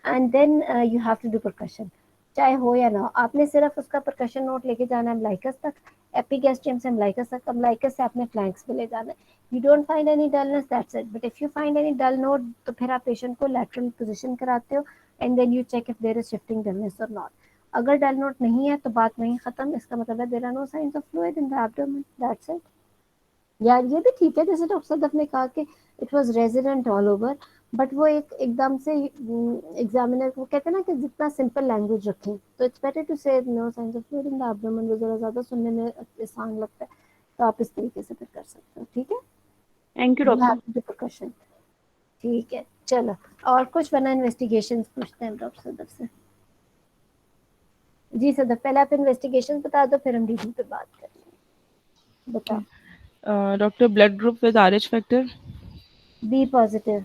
Speaker 2: and then you have to do percussion, चाहे हो या ना हो. आपने सिर्फ उसका percussion नोट लेके जाना है अम्लाइकस तक, एपिगैस्ट्रियम से अम्लाइकस तक, अम्लाइकस से आपने फ्लैंक्स पे ले जाना है. You don't find any dullness, that's it. But if you find any dull note, तो फिर आप पेशेंट को lateral position कराते हो, and then you check if there is shifting dullness or not. अगर डल नोट नहीं है तो बात वहीं खत्म. इसका मतलब है there are no signs of fluid in the abdomen, that's it. यार ये भी ठीक है, जैसे डॉक्टर सदफ ने कहा कि it was resident all over, but वो एकदम से एग्जामिनर को कहते हैं ना कि जितना सिंपल लैंग्वेज रखें, तो it's better to say no signs of fluid in the abdomen. वो जरा ज्यादा सुनने में आसान लगता है, तो आप इस तरीके से फिर कर सकते हो. ठीक है,
Speaker 6: थैंक यू डॉक्टर.
Speaker 2: रिपरकशन. ठीक है, चलो और कुछ बना इन्वेस्टिगेशंस पूछते हैं डॉक्टर सदफ से. जी सदफ, पहले आप इन्वेस्टिगेशन बता दो, फिर हम रीडिंग पे बात करेंगे. बताओ.
Speaker 1: Doctor, blood group with RH factor,
Speaker 2: B positive.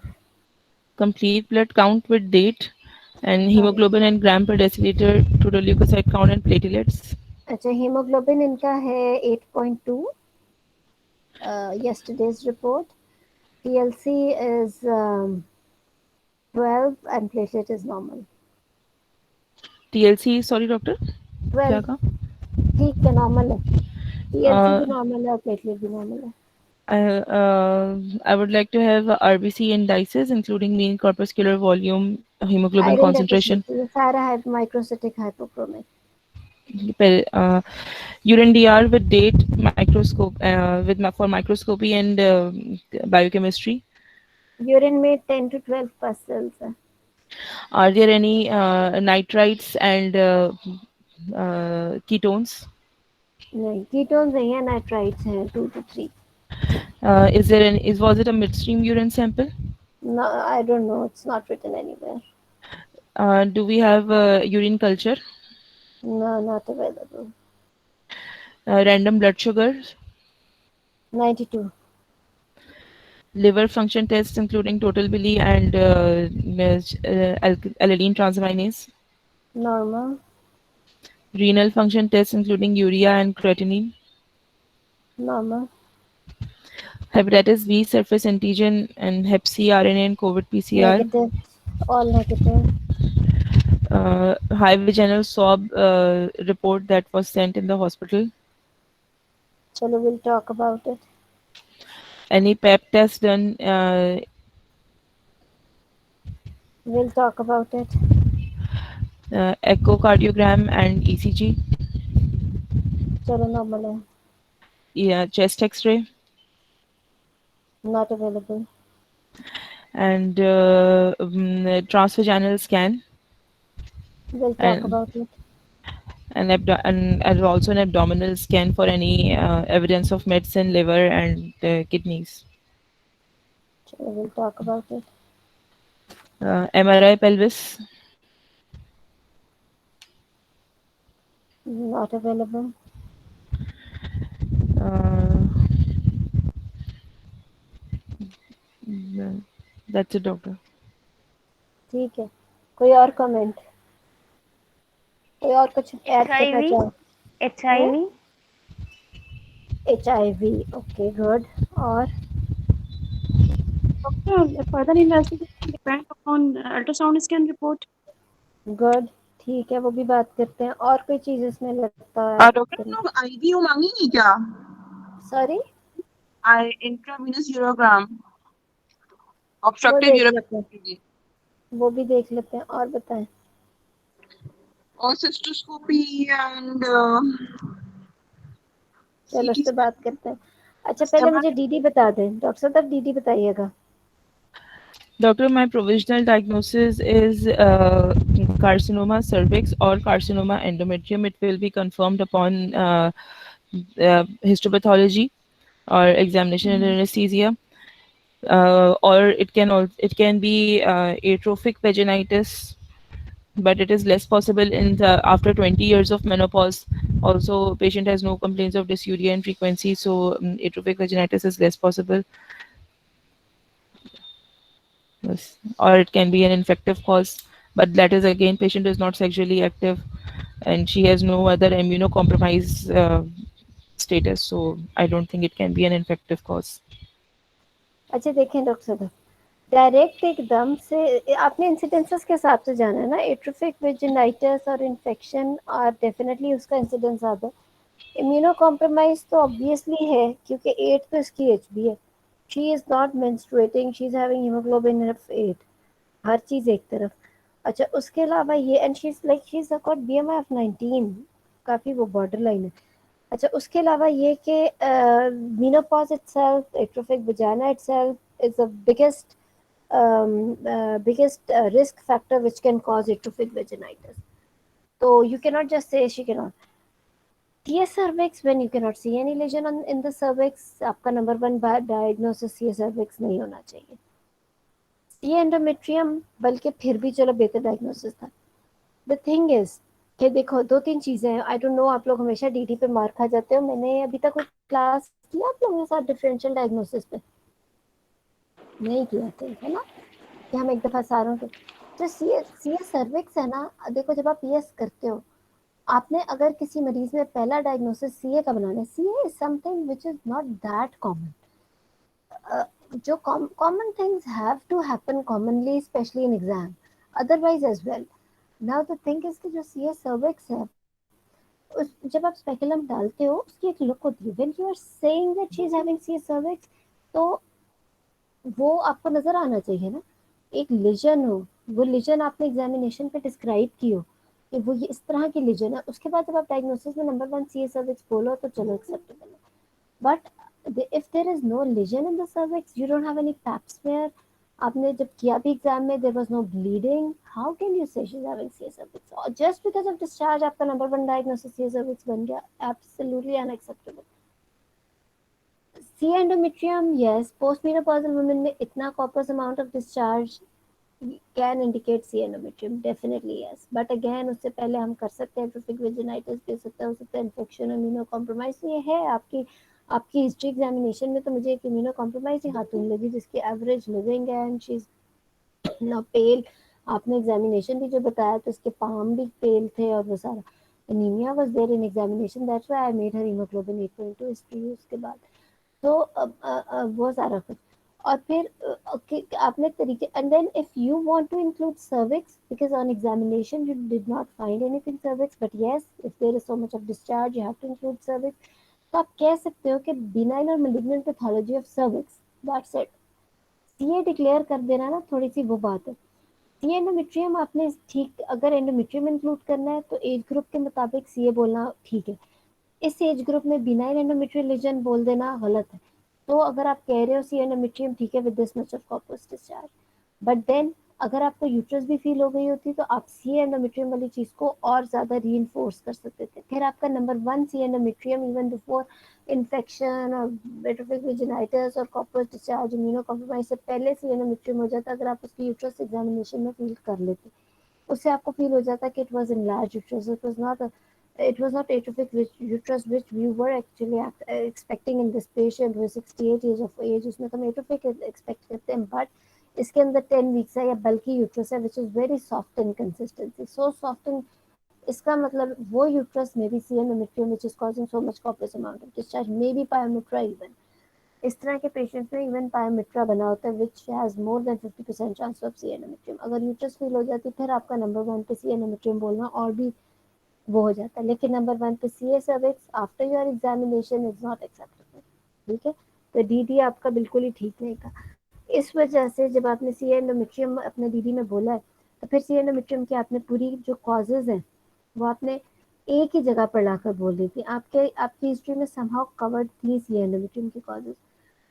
Speaker 1: complete blood count with date, and hemoglobin and gram per deciliter, total leukocyte count and platelets.
Speaker 2: अच्छा, हीमोग्लोबिन इनका है 8.2, yesterday's report. TLC is 12 and platelet is normal.
Speaker 1: TLC, sorry doctor,
Speaker 2: 12
Speaker 1: क्या कहा?
Speaker 2: ठीक है, normal है. TLC भी normal है और प्लेटलेट भी नॉर्मल है.
Speaker 1: I would like to have RBC indices, including mean corpuscular volume, hemoglobin
Speaker 2: iron
Speaker 1: concentration,
Speaker 2: deficiency, ये सारा है microcytic hypochromic.
Speaker 1: urine DR with date, microscope, for microscopy and biochemistry.
Speaker 2: Urine में 10 to 12 pastilles है.
Speaker 1: Are there any nitrites and ketones?
Speaker 2: नहीं, ketones नहीं है, nitrites हैं 2 to 3.
Speaker 1: Was it a midstream urine sample?
Speaker 2: No, I don't know, it's not written anywhere.
Speaker 1: Do we have urine culture?
Speaker 2: No, not available.
Speaker 1: Random blood sugar,
Speaker 2: 92.
Speaker 1: liver function tests including total bili and alanine transaminase,
Speaker 2: Normal.
Speaker 1: renal function tests including urea and creatinine,
Speaker 2: Normal.
Speaker 1: hepatitis B surface antigen and hep C RNA and COVID PCR,
Speaker 2: Negative. All negative.
Speaker 1: high vaginal swab report that was sent in the hospital,
Speaker 2: चलो, we'll talk about it.
Speaker 1: any pap test done,
Speaker 2: We'll talk about it.
Speaker 1: echocardiogram and ECG,
Speaker 2: चलो, normal है.
Speaker 1: yeah, chest x-ray,
Speaker 2: Not available.
Speaker 1: and transvaginal scan.
Speaker 2: We'll talk
Speaker 1: and
Speaker 2: about it.
Speaker 1: and also an abdominal scan for any evidence of medicine, liver, and kidneys.
Speaker 2: Chalo, we'll talk about it.
Speaker 1: MRI pelvis.
Speaker 2: Not available.
Speaker 1: Uh, that's it, doctor.
Speaker 2: ठीक है, कोई और comment, कोई और कुछ add करना
Speaker 5: HIV,
Speaker 2: चाहे?
Speaker 5: HIV,
Speaker 2: HIV, okay good. और
Speaker 6: Doctor, further investigation depend upon ultrasound scan report.
Speaker 2: Good, ठीक है, वो भी बात करते हैं। और कोई चीज इसमें लगता है
Speaker 7: डॉक्टर लोग आईवीयू मांगेंगे क्या?
Speaker 2: सॉरी,
Speaker 7: इंट्रावेनस यूरोग्राम,
Speaker 2: वो
Speaker 7: ऑब्स्ट्रक्टिव
Speaker 2: देख लेते हैं,
Speaker 7: यूरोग्राम
Speaker 2: वो भी देख लेते हैं। और बताएं।
Speaker 7: और सिस्टोस्कोपी एंड
Speaker 2: चलो उस
Speaker 7: सीटी
Speaker 2: पर बात करते हैं। अच्छा पहले मुझे डीडी बता दें डॉक्टर साहब, तब डीडी बताइएगा।
Speaker 1: Doctor, my provisional diagnosis is carcinoma cervix or carcinoma endometrium. It will be confirmed upon histopathology or examination and anesthesia. Or it can be atrophic vaginitis, but it is less possible after 20 years of menopause. Also, patient has no complaints of dysuria and frequency, so atrophic vaginitis is less possible. Yes. Or it can be an infective cause, but that is again, patient is not sexually active and she has no other immunocompromised status, so I don't think it can be an infective cause.
Speaker 2: अच्छा देखें doctor साहब, direct एकदम से आपने incidences के हिसाब से जाना है ना, एट्रोफिक वेजिनाइटिस और इन्फेक्शन, और डेफिनेटली उसका इंसिडेंस ज़्यादा है। इम्यूनो कॉम्प्रोमाइज तो ऑब्वियसली है क्योंकि 8 तो इसकी एज भी है। She is not menstruating, she is having haemoglobin of 8, हर चीज़ एक तरफ। अच्छा उसके अलावा ये, and she is like she is got BMI of 19, काफ़ी वो बॉर्डर लाइन है। अच्छा उसके अलावा ये कि menopause itself, atrophic वजाना itself is the biggest risk factor which can cause atrophic vaginitis. So you cannot just say she cannot. CS cervix, when you cannot see any lesion in the cervix, आपका number 1 diagnosis CS cervix नहीं होना चाहिए। C endometrium बल्कि फिर भी चलो बेहतर diagnosis था। The thing is कि देखो 2-3 चीजें हैं। आई डोंट नो, आप लोग हमेशा डीडी पे मार खा जाते हो। मैंने अभी तक कोई क्लास किया आप लोगों के साथ डिफरेंशियल डायग्नोसिस पे? नहीं किया थे, है ना, कि हम एक दफा सारों के जो सीएस सर्विक्स है ना, देखो जब आप पीएस करते हो, आपने अगर किसी मरीज में पहला डायग्नोसिस सीए का बनाना है, CA is something which is not that common. जो common things have to happen commonly, specially in exam, otherwise as well. Now the thing is कि जो सीएस सर्विक्स है, उस जब आप स्पेकुलम डालते हो उसकी एक लुक होती है। When you are saying that she is having CS cervix, तो वो आपको नजर आना चाहिए ना, एक लिजन हो, वो लिजन आपने एग्जामिनेशन पे डिस्क्राइब की हो कि वो ये इस तरह की लिजन है। उसके बाद जब आप डायग्नोसिस में नंबर 1 सीएस सर्विक्स बोलो तो चलो एक्सेप्टेबल है। But if there is no lesion in the cervix, you don't have any pap smear, आपने जब किया भी एग्जाम में there was no bleeding, how can you say she is having CS cervix? और जस्ट बिकॉज ऑफ डिस्चार्ज आपका number 1 diagnosis CS cervix बन गया, absolutely unacceptable. C endometrium, yes, postmenopausal women में इतना copious amount of discharge can indicate C endometrium, definitely yes, but again उससे पहले हम कर सकते हैं atrophic vaginitis भी हो सकता है infection, immunocompromise। तो ये है आपकी हिस्ट्री एग्जामिनेशन में तो मुझे एक immunocompromise ही हाथों में लगी जिसकी एवरेज लिविंग है एंड शी इज नाउ पेल। आपने एग्जामिनेशन भी जो बताया तो इसके पाम भी पेल थे और वो सारा anemia was there in examination, that's why I made her hemoglobin 8.2 history उसके बाद। तो वो सारा कुछ, और फिर आपने तरीके, and then if you want to include cervix because on examination you did not find anything cervix, but yes if there is so much of discharge you have to include cervix. तो आप कह सकते हो कि benign और malignant pathology of cervix, that's it. CA declare कर देना ना, थोड़ी सी वो बात है। सी एंडोमेट्रियम आपने ठीक, अगर एंडोमेट्रियम इंक्लूड करना है तो एज ग्रुप के मुताबिक सीए बोलना ठीक है। इस एज ग्रुप में बिनाइन एंडोमेट्रियल लीजन बोल देना गलत है। तो अगर आप कह रहे हो सी एंडोमेट्रियम ठीक है with this much of corpus discharge, but then अगर आपको यूट्रस भी फील हो गई होती तो आप सी एंडोमेट्रियम वाली चीज को और ज्यादा रीइंफोर्स कर सकते थे। फिर आपका नंबर 1 सी एंडोमेट्रियम इवन बिफोर इन्फेक्शन और एट्रोफिक वेजिनाइटिस और कॉर्पस डिस्चार्ज इम्यूनो कॉम्प्रोमाइज से पहले सी एंडोमेट्रियम हो जाता अगर आप उसकी यूट्रस एग्जामिनेशन में फील कर लेते। उससे आपको फील हो जाता कि it was enlarged uterus, it was not atrophic uterus which we were actually expecting in this patient who is 68 years of age। उसमें तो हम atrophic expect करते हैं, but इसके अंदर 10 weeks है या बल्कि यूट्रस है which is very soft in consistency, so soft in, इसका मतलब वो यूट्रस में भी सी endometrium which is causing so much copious amount of discharge, maybe pyometra even। इस तरह के पेशेंट्स में इवन पायोमेट्रा बना होता है which has more than 50% chance of C endometrium. अगर यूट्रस फील हो जाती फिर आपका नंबर 1 पे सी एंडोमेट्रियम बोलना और भी वो हो जाता है, लेकिन नंबर 1 पे C A cervix after your examination is not acceptable. ठीक है, तो डीडी आपका बिल्कुल ही ठीक नहीं था। इस वजह से जब आपने सी एंडोमेट्रियम अपने डीडी में बोला है तो फिर सी एंडोमेट्रियम की आपने पूरी जो कॉजेज हैं वो आपने एक ही जगह पर लाकर बोल दी थी। आपकी हिस्ट्री में समहाउ कवर्ड थी सी एंडोमेट्रियम की कॉजेज,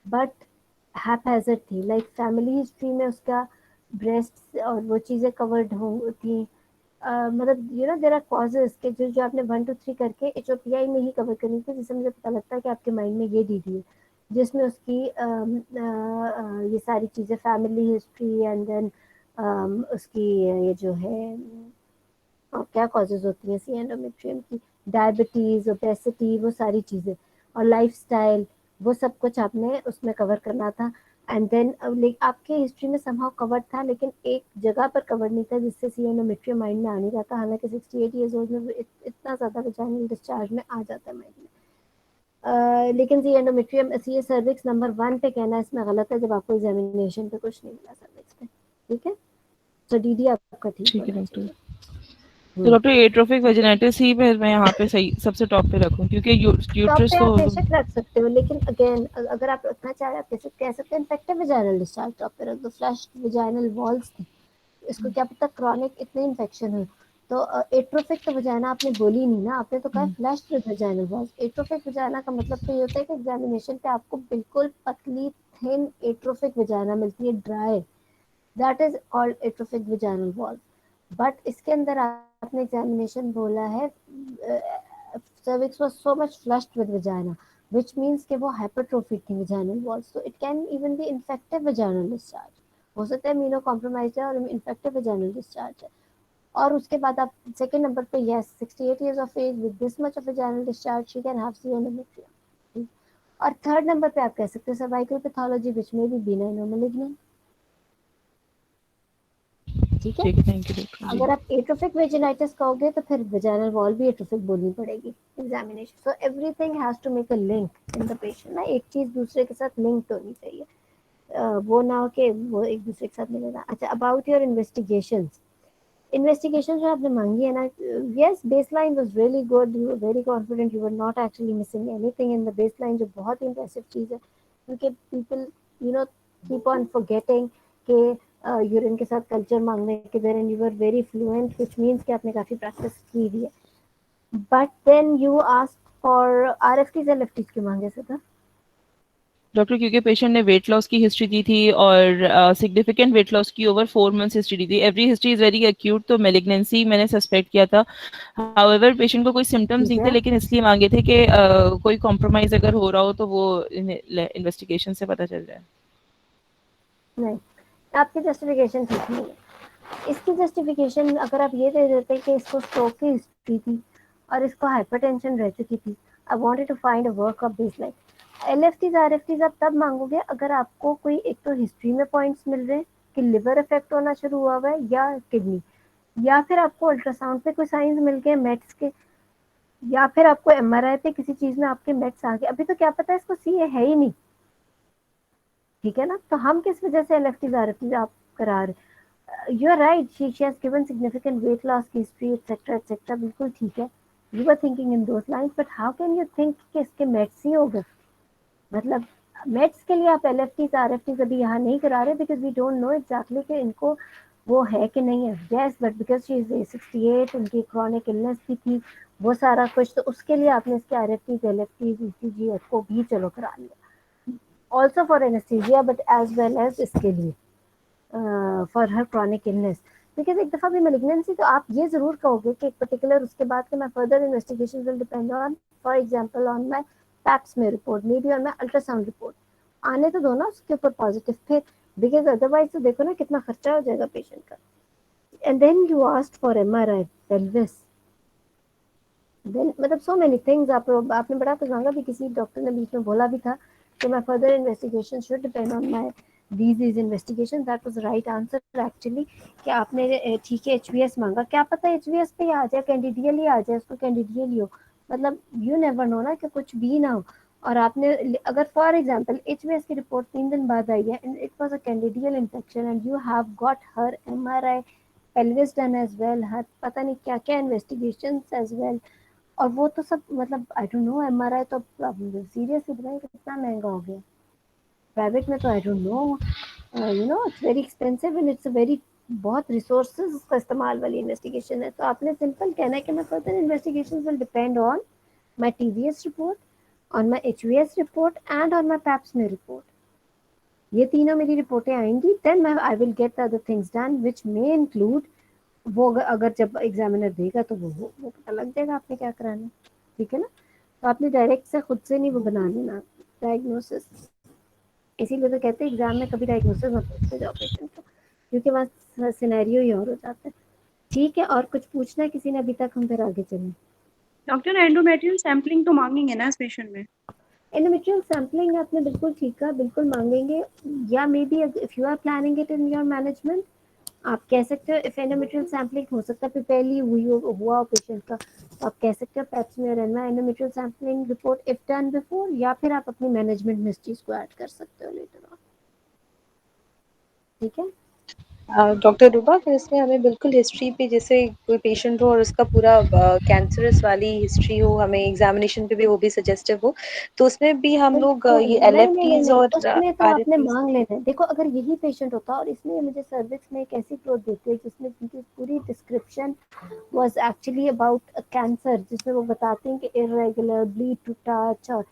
Speaker 2: बट हैपहैजर्ड थी। लाइक फैमिली हिस्ट्री में उसका ब्रेस्ट और वो चीज़ें कवर्ड हो थी। मतलब you know there are causes के जो आपने 1 2 3 करके एचओपीआई में ही कवर करनी थी, जिससे मुझे पता लगता है कि आपके माइंड में ये डीडी है जिसमें उसकी ये सारी चीज़ें फैमिली हिस्ट्री एंड देन उसकी ये जो है क्या कॉजेज होती हैं सी एंडोमेट्रियम की, डायबिटीज, ओबेसिटी, वो सारी चीज़ें और लाइफस्टाइल, वो सब कुछ आपने उसमें कवर करना था। एंड देन आपके हिस्ट्री में समहाउ कवर था लेकिन एक जगह पर कवर नहीं था जिससे सी एंडोमेट्रियम माइंड में आ नहीं जाता। हालांकि 68 ईयर्स ओल्ड में इतना ज़्यादा वेजाइनल डिस्चार्ज में आ जाता है माइंड में। लेकिन सी एंडोमेट्रियम सी सर्विक्स नंबर 1 पे कहना इसमें गलत है जब आपको एग्जामिनेशन पे कुछ नहीं मिला सर्विक्स पे। ठीक है, तो डीडी आपका ठीक
Speaker 1: ठीक है
Speaker 2: होना
Speaker 1: डॉक्टर।
Speaker 2: चाहिए।
Speaker 1: तो डॉक्टर एट्रोफिक वेजिनाइटिस ही मैं यहाँ पे सही सबसे टॉप पे रखूँ क्योंकि
Speaker 2: टॉप
Speaker 1: यूट्रस
Speaker 2: पे
Speaker 1: तो
Speaker 2: आप बेशक रख सकते हो, लेकिन अगेन अगर आप रखना चाह रहे हैं आप कह सकते हैं इन्फेक्टिव वेजाइनल डिस्चार्ज टॉप पे रख दो। फ्लश वेजाइनल वॉल्स थी, इसको क्या पता क्रॉनिक इतने इन्फेक्शन हो। तो एट्रोफिक तो वजाइना आपने बोली नहीं ना, आपने तो कहा flush with vaginal walls. Atrophic vagina का मतलब तो ये होता है कि एग्जामिनेशन पे आपको बिल्कुल पतली थिन एट्रोफिक वजाइना मिलती है, dry, that is called atrophic vaginal walls. But इसके अंदर आपने एग्जामिनेशन बोला है cervix was so much flushed with vagina, which means कि वो hypertrophied थी vaginal walls, so it can even be infective vaginal discharge। हो सकता है इम्यूनो कॉम्प्रोमाइज है और इन्फेक्टिव वेजाइनल डिस्चार्ज है। और उसके बाद आप सेकंड नंबर पे yes 68 years of age with this much of vaginal discharge she can have C endometrium. और थर्ड नंबर पे आप कह सकते हैं सर्वाइकल पैथोलॉजी विच में भी बिनाइन और मैलिग्नेंट। ठीक है,
Speaker 1: ठीक है, थैंक यू डॉक्टर जी।
Speaker 2: अगर आप एट्रोफिक वेजिनाइटिस कहोगे तो फिर वेजाइनल वॉल भी एट्रोफिक बोलनी पड़ेगी examination. So everything has to make a link in the patient ना, एक चीज दूसरे के साथ लिंक्ड होनी चाहिए। वो ना हो कि वो एक दूसरे के साथ मिलेगा। अच्छा, अबाउट योर इन्वेस्टिगेशन जो आपने मांगी है ना, yes baseline was really good, you were very confident, you were not actually missing anything in the baseline, जो बहुत ही इंप्रेसिव चीज है क्योंकि people you know keep on forgetting के यूरिन के साथ कल्चर मांगने के देर and you were very fluent which means कि आपने काफी प्रैक्टिस की हुई है। But then you ask for RFTs LFTs क्यों मांगे सर?
Speaker 1: डॉक्टर क्योंकि पेशेंट ने वेट लॉस की हिस्ट्री दी थी और सिग्निफिकेंट वेट लॉस की ओवर 4 मंथ्स हिस्ट्री दी थी। Every history is very acute, तो मेलिग्नेंसी मैंने सस्पेक्ट किया था। हाउएवर पेशेंट को कोई सिम्टम्स नहीं थे लेकिन इसलिए मांगे थे कि कोई कॉम्प्रोमाइज अगर हो रहा हो तो वो इन्वेस्टिगेशन से पता चल जाए।
Speaker 2: नहीं, आपकी जस्टिफिकेशन ठीक नहीं है। इसकी जस्टिफिकेशन अगर आप ये दे देते कि इसको स्ट्रोक की हिस्ट्री थी और इसको हाइपरटेंशन रह चुकी थी, I wanted to find a workup baseline. LFTs RFTs आप तब मांगोगे अगर आपको कोई एक तो हिस्ट्री में पॉइंट्स मिल रहे हैं कि लिवर इफेक्ट होना शुरू हुआ हुआ है या किडनी, या फिर आपको अल्ट्रासाउंड पे कोई साइंस मिल गए मेट्स के, या फिर आपको एमआरआई पे किसी चीज में आपके मेट्स आ गए। अभी तो क्या पता इसको सीए है ही नहीं, ठीक है ना, तो हम किस वजह से एलएफटीज आरएफटीज आप करा रहे। You are right, she has given significant weight loss की हिस्ट्री एटसेट्रा एटसेट्रा, बिल्कुल ठीक है, you are thinking in those lines, but how can you think कि इसके मेट्स ही हो गए? मतलब मेट्स के लिए आप एलएफटीज आरएफटीज अभी यहाँ नहीं करा रहे because we don't know exactly कि इनको वो है कि नहीं है। Yes, but because she is 68, उनकी क्रॉनिक इलनेस भी थी, वो सारा कुछ, तो उसके लिए आपने इसके आरएफटीज एलएफटीज ईसीजी को भी चलो करा लिया, also for anaesthesia but as well as इसके लिए for her chronic illness, because एक दफा भी मेलिग्नेंसी तो आप ये जरूर कहोगे कि एक पर्टिकुलर उसके बाद के मैं further investigation will depend on, for example on my paps में report, may be on my ultrasound report, आने तो दो ना उसके ऊपर पॉजिटिव फिर, बिकॉज अदरवाइज तो देखो ना कितना खर्चा हो जाएगा पेशेंट का। And then you asked for MRI pelvis, then मतलब सो मेनी थिंग्स। आपने बड़ा कुछ मांगा भी, किसी डॉक्टर ने बीच में बोला भी था कि my further investigation should depend on my these investigation, that was right answer actually, कि आपने ठीक है एचवीएस मांगा, क्या पता एचवीएस पे ही आ जाए, कैंडिडियल ही आ जाए, उसको कैंडिडियल ही हो, मतलब यू नेवर नो ना कि कुछ भी ना हो। और आपने अगर फॉर एग्जांपल एचवीएस की रिपोर्ट 3 दिन बाद आई है and it was a candidal infection and you have got her MRI pelvis done as well, हर पता नहीं क्या क्या इन्वेस्टिगेशंस as well, और वो तो सब मतलब आई डोंट नो, एमआरआई तो सीरियसली बताएं कितना महंगा हो गया प्राइवेट में, तो आई don't no, you know it's very expensive and it's very बहुत रिसोर्सेज का इस्तेमाल वाली इन्वेस्टिगेशन है। तो आपने सिंपल कहना है कि मैं further investigation will depend on my TVS report, on my HVS report and on my pap smear report, ये तीनों मेरी रिपोर्टें आएंगी, then I will get the other things done which may include, वो अगर जब एग्जामिनर देगा तो वो पता लग जाएगा आपने क्या कराना है, ठीक है ना। तो आपने डायरेक्ट से खुद से नहीं वो बना लेना डायग्नोसिस, इसीलिए तो कहते हैं एग्जाम में कभी डायग्नोसिस मत पूछते जाओ पेशेंट को, क्योंकि वहाँ सिनेरियो ही और हो जाता है। ठीक है, और कुछ पूछना है किसी ने अभी तक, हम फिर आगे चलें।
Speaker 6: डॉक्टर एंडोमेट्रियल सैम्पलिंग तो मांगेंगे ना इस पेशेंट में?
Speaker 2: एंडोमेट्रियल सैम्पलिंग आपने बिल्कुल ठीक कहा, बिल्कुल मांगेंगे, या maybe if you are planning it in your management आप कह सकते हो इफ एंडोमेट्रियल सैम्पलिंग हो सकता है पहले हुआ पेशेंट का, तो आप कह सकते हो Pap smear endometrial sampling report if done before, या फिर आप अपनी मैनेजमेंट में इस चीज को ऐड कर सकते हो लेटर ऑन, ठीक है।
Speaker 4: डॉक्टर रूबा, फिर इसमें हमें बिल्कुल हिस्ट्री पे, जैसे कोई पेशेंट हो और उसका पूरा कैंसरस वाली हिस्ट्री हो, हमें एग्जामिनेशन पे भी वो भी सजेस्टिव हो, तो उसमें भी हम लोग
Speaker 2: बिल्कुल
Speaker 4: ये
Speaker 2: नहीं नहीं नहीं
Speaker 4: एलएफटीज
Speaker 2: नहीं,
Speaker 4: और
Speaker 2: उसमें तो आपने
Speaker 4: आरएफटीज।
Speaker 2: मांग लेना है। देखो अगर यही पेशेंट होता और इसमें मुझे सर्विक्स में एक ऐसी ग्रोथ देती है जिसमें उनकी पूरी description was actually about a cancer, जिसमें वो बताते हैं कि irregular, bleed to touch और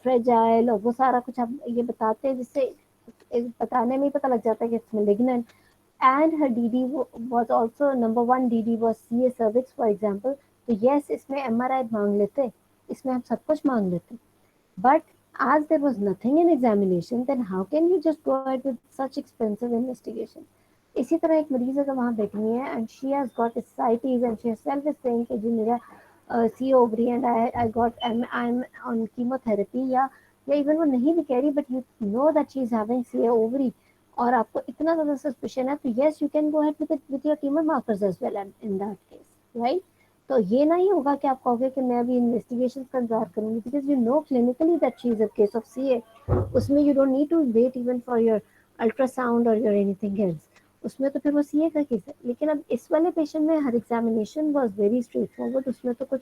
Speaker 2: fragile, और वो सारा कुछ आप ये बताते हैं, जिससे बताने में ही पता लग जाता है कि it's malignant, and her DD was also number one DD was CA cervix for example, तो yes इसमें MRI मांग लेते, इसमें हम सब कुछ मांग लेते, but as there was nothing in examination, then how can you just go ahead with such expensive investigation? इसी तरह एक मरीज अगर वहाँ बैठी हुई है and she has got ascites and she herself is saying कि जी मेरा C ovary and I got I'm on chemotherapy, या इवन वो नहीं भी कह रही but you know that she is having C ovary और आपको इतना ज़्यादा सस्पिशन है, तो yes you can go ahead with your tumor markers as well in that case, right? तो ये नहीं होगा कि आप कहोगे कि मैं अभी इन्वेस्टिगेशन का इंतजार करूंगी, because you know clinically that she is a case of CA, उसमें you don't need to wait even for your ultrasound और योर एनीथिंग एल्स, उसमें तो फिर वो सीए का केस है। लेकिन अब इस वाले पेशेंट में her examination was very straightforward, उसमें तो कुछ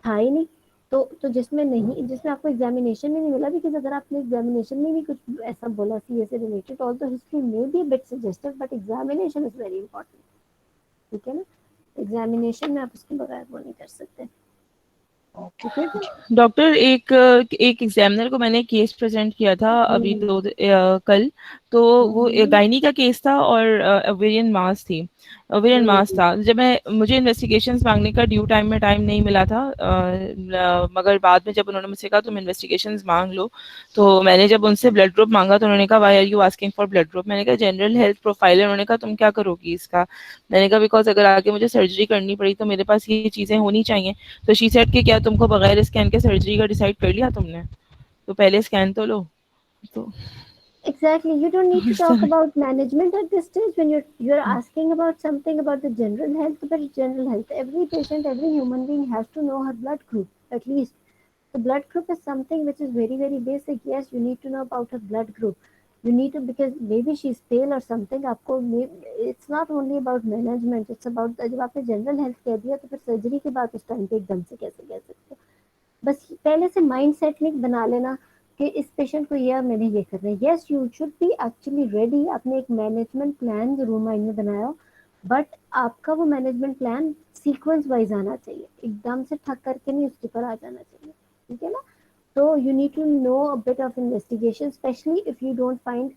Speaker 2: था ही नहीं, तो जिसमें आपको एग्जामिनेशन में नहीं मिला, बिकॉज अगर आपने एग्जामिनेशन में भी कुछ ऐसा बोला सीए से related, although history may be a bit suggestive but examination is very important, ठीक है ना। एग्जामिनेशन में आप उसके बगैर वो नहीं कर सकते, ठीक है जी।
Speaker 1: डॉक्टर एक एक एग्जामिनर को मैंने केस प्रेजेंट किया था अभी कल, तो वो गायनी का केस था और ओवेरियन मास थी, ओवेरियन मास था। जब मुझे इन्वेस्टिगेशंस मांगने का ड्यू टाइम में टाइम नहीं मिला था, मगर बाद में जब उन्होंने मुझसे कहा तुम इन्वेस्टिगेशंस मांग लो, तो मैंने जब उनसे ब्लड ग्रुप मांगा तो उन्होंने कहा why are you asking for blood group, मैंने कहा जनरल हेल्थ प्रोफाइल है, उन्होंने कहा तुम क्या करोगी इसका, मैंने कहा बिकॉज अगर आगे मुझे सर्जरी करनी पड़ी तो मेरे पास ये चीज़ें होनी चाहिए। तो शी सेड कि क्या तुमको बगैर स्कैन के सर्जरी का डिसाइड कर लिया तुमने, तो पहले स्कैन तो लो। तो
Speaker 2: Exactly, you don't need to talk about management at this stage when you're asking about something about the general health. But general health, every patient, every human being has to know her blood group at least. The blood group is something which is very very basic. Yes, you need to know about her blood group. You need to, because maybe she's pale or something. आपको it's not only about management. It's about जब आपने general health कह दिया तो फिर surgery के बाद उस टाइम पे एकदम से कैसे कह सकते हो। बस पहले से माइंड सेट लिंक बना लेना कि इस पेशेंट को ये मैंने ये करना है। Yes you should B actually ready, आपने एक मैनेजमेंट प्लान जरूर माइंड में बनाया हो, बट आपका वो मैनेजमेंट प्लान सीक्वेंस वाइज आना चाहिए, एकदम से ठक करके नहीं उसके ऊपर आ जाना चाहिए, ठीक है ना। तो you need to know a bit of investigation, especially if you don't find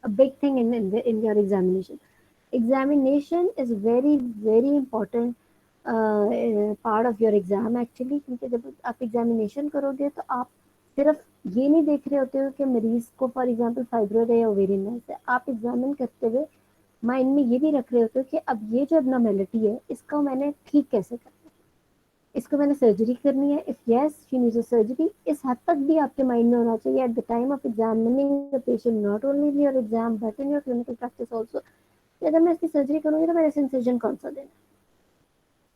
Speaker 2: a big thing in your examination. Examination is very very important part of your exam actually, क्योंकि जब आप एग्जामिनेशन करोगे तो आप सिर्फ ये नहीं देख रहे होते हो कि मरीज को फॉर एग्जांपल फाइब्रोइड है या ओवेरियन मास है, आप एग्जामिन करते हुए माइंड में ये भी रख रहे होते हो कि अब ये जो एबनॉर्मेलिटी है इसका मैंने ठीक कैसे करना है, इसको मैंने सर्जरी करनी है, if yes she needs a surgery, इस हद तक भी आपके माइंड में होना चाहिए at the time of examining the patient, not only in your exam but in your clinical practice also. अगर मैं इसकी सर्जरी करूंगी तो मेरा इंसिजन कौन सा देना है,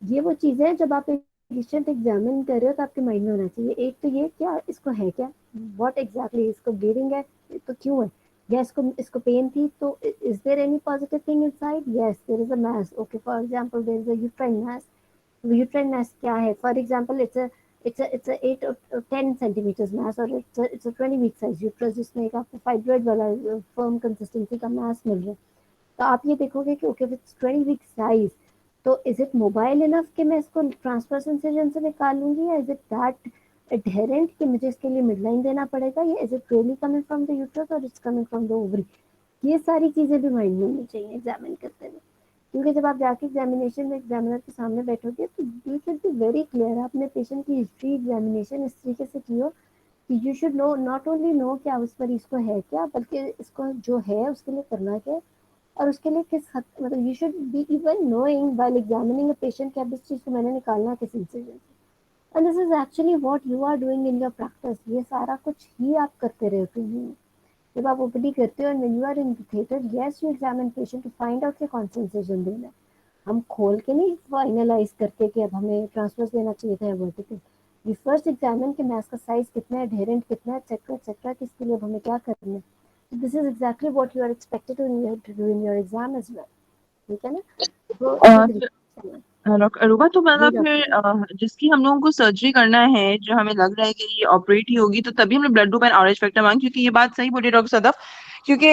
Speaker 2: ये वो चीजें हैं जब आप एक पेशेंट एग्जामिन कर रहे हो तो आपके माइंड में होना चाहिए। एक तो ये क्या इसको है क्या, व्हाट एग्जैक्टली, इसको ब्लीडिंग है तो क्यों है, या इसको पेन थी तो is there any positive thing inside, yes there is a mass, okay for example there is a uterine mass, uterine mass क्या है, for example it's a 8 or 10 centimeters mass और it's a 20 week size uterus जिसमें एक आपको fibroid वाला firm consistency का मास मिल रहा है, तो आप ये देखोगे कि ओके विथ 20 वीक साइज तो इज इट मोबाइल इनफ कि मैं इसको ट्रांसवर्स इंसिजन से निकाल लूंगी, या इज इट दैट एडहेरेंट कि मुझे इसके लिए मिडलाइन देना पड़ेगा, या is it really coming from the uterus और it's coming from the ovary. ये सारी चीजें भी माइंड में होनी चाहिए एग्जामिन करते हुए, क्योंकि जब आप जाके एग्जामिनेशन में एग्जामिनर के सामने बैठोगे तो you should be very clear, आपने पेशेंट की हिस्ट्री एग्जामिनेशन इस तरीके से की हो कि you should know, not only know क्या उस मरीज को है क्या, बल्कि इसको जो है उसके लिए करना क्या है, और उसके लिए किस हद मतलब you should be even knowing while examining a patient कि अब इस चीज को मैंने निकालना है किस इंसिजन से, and this is actually what you are doing in your practice, ये सारा कुछ ही आप करते रहे हो। जब आप ओपीडी करते हो and when you are in the theatre, yes you examine patient to find out कि कौन सा इंसिजन देना है, हम खोल के नहीं फाइनलाइज करते कि अब हमें ट्रांसवर्स देना चाहिए था या वर्टिकल, वी फर्स्ट एग्जामिन कि मैस का साइज कितना है, एडहेरेंट कितना है, एक्सेट्रा किसके लिए अब हमें क्या करना है, this is exactly what you are expected to do in your exam as well, ठीक है ना, तो इसी तरीके से
Speaker 7: अरूबा, तो
Speaker 2: जी
Speaker 7: मतलब फिर
Speaker 2: डॉक्टर।
Speaker 7: जिसकी हम लोगों को सर्जरी करना है, जो हमें लग रहा है कि ये ऑपरेट ही होगी, तो तभी हम लोग blood group and RH factor मांगे, क्योंकि ये बात सही बोली डॉक्टर सदफ, क्योंकि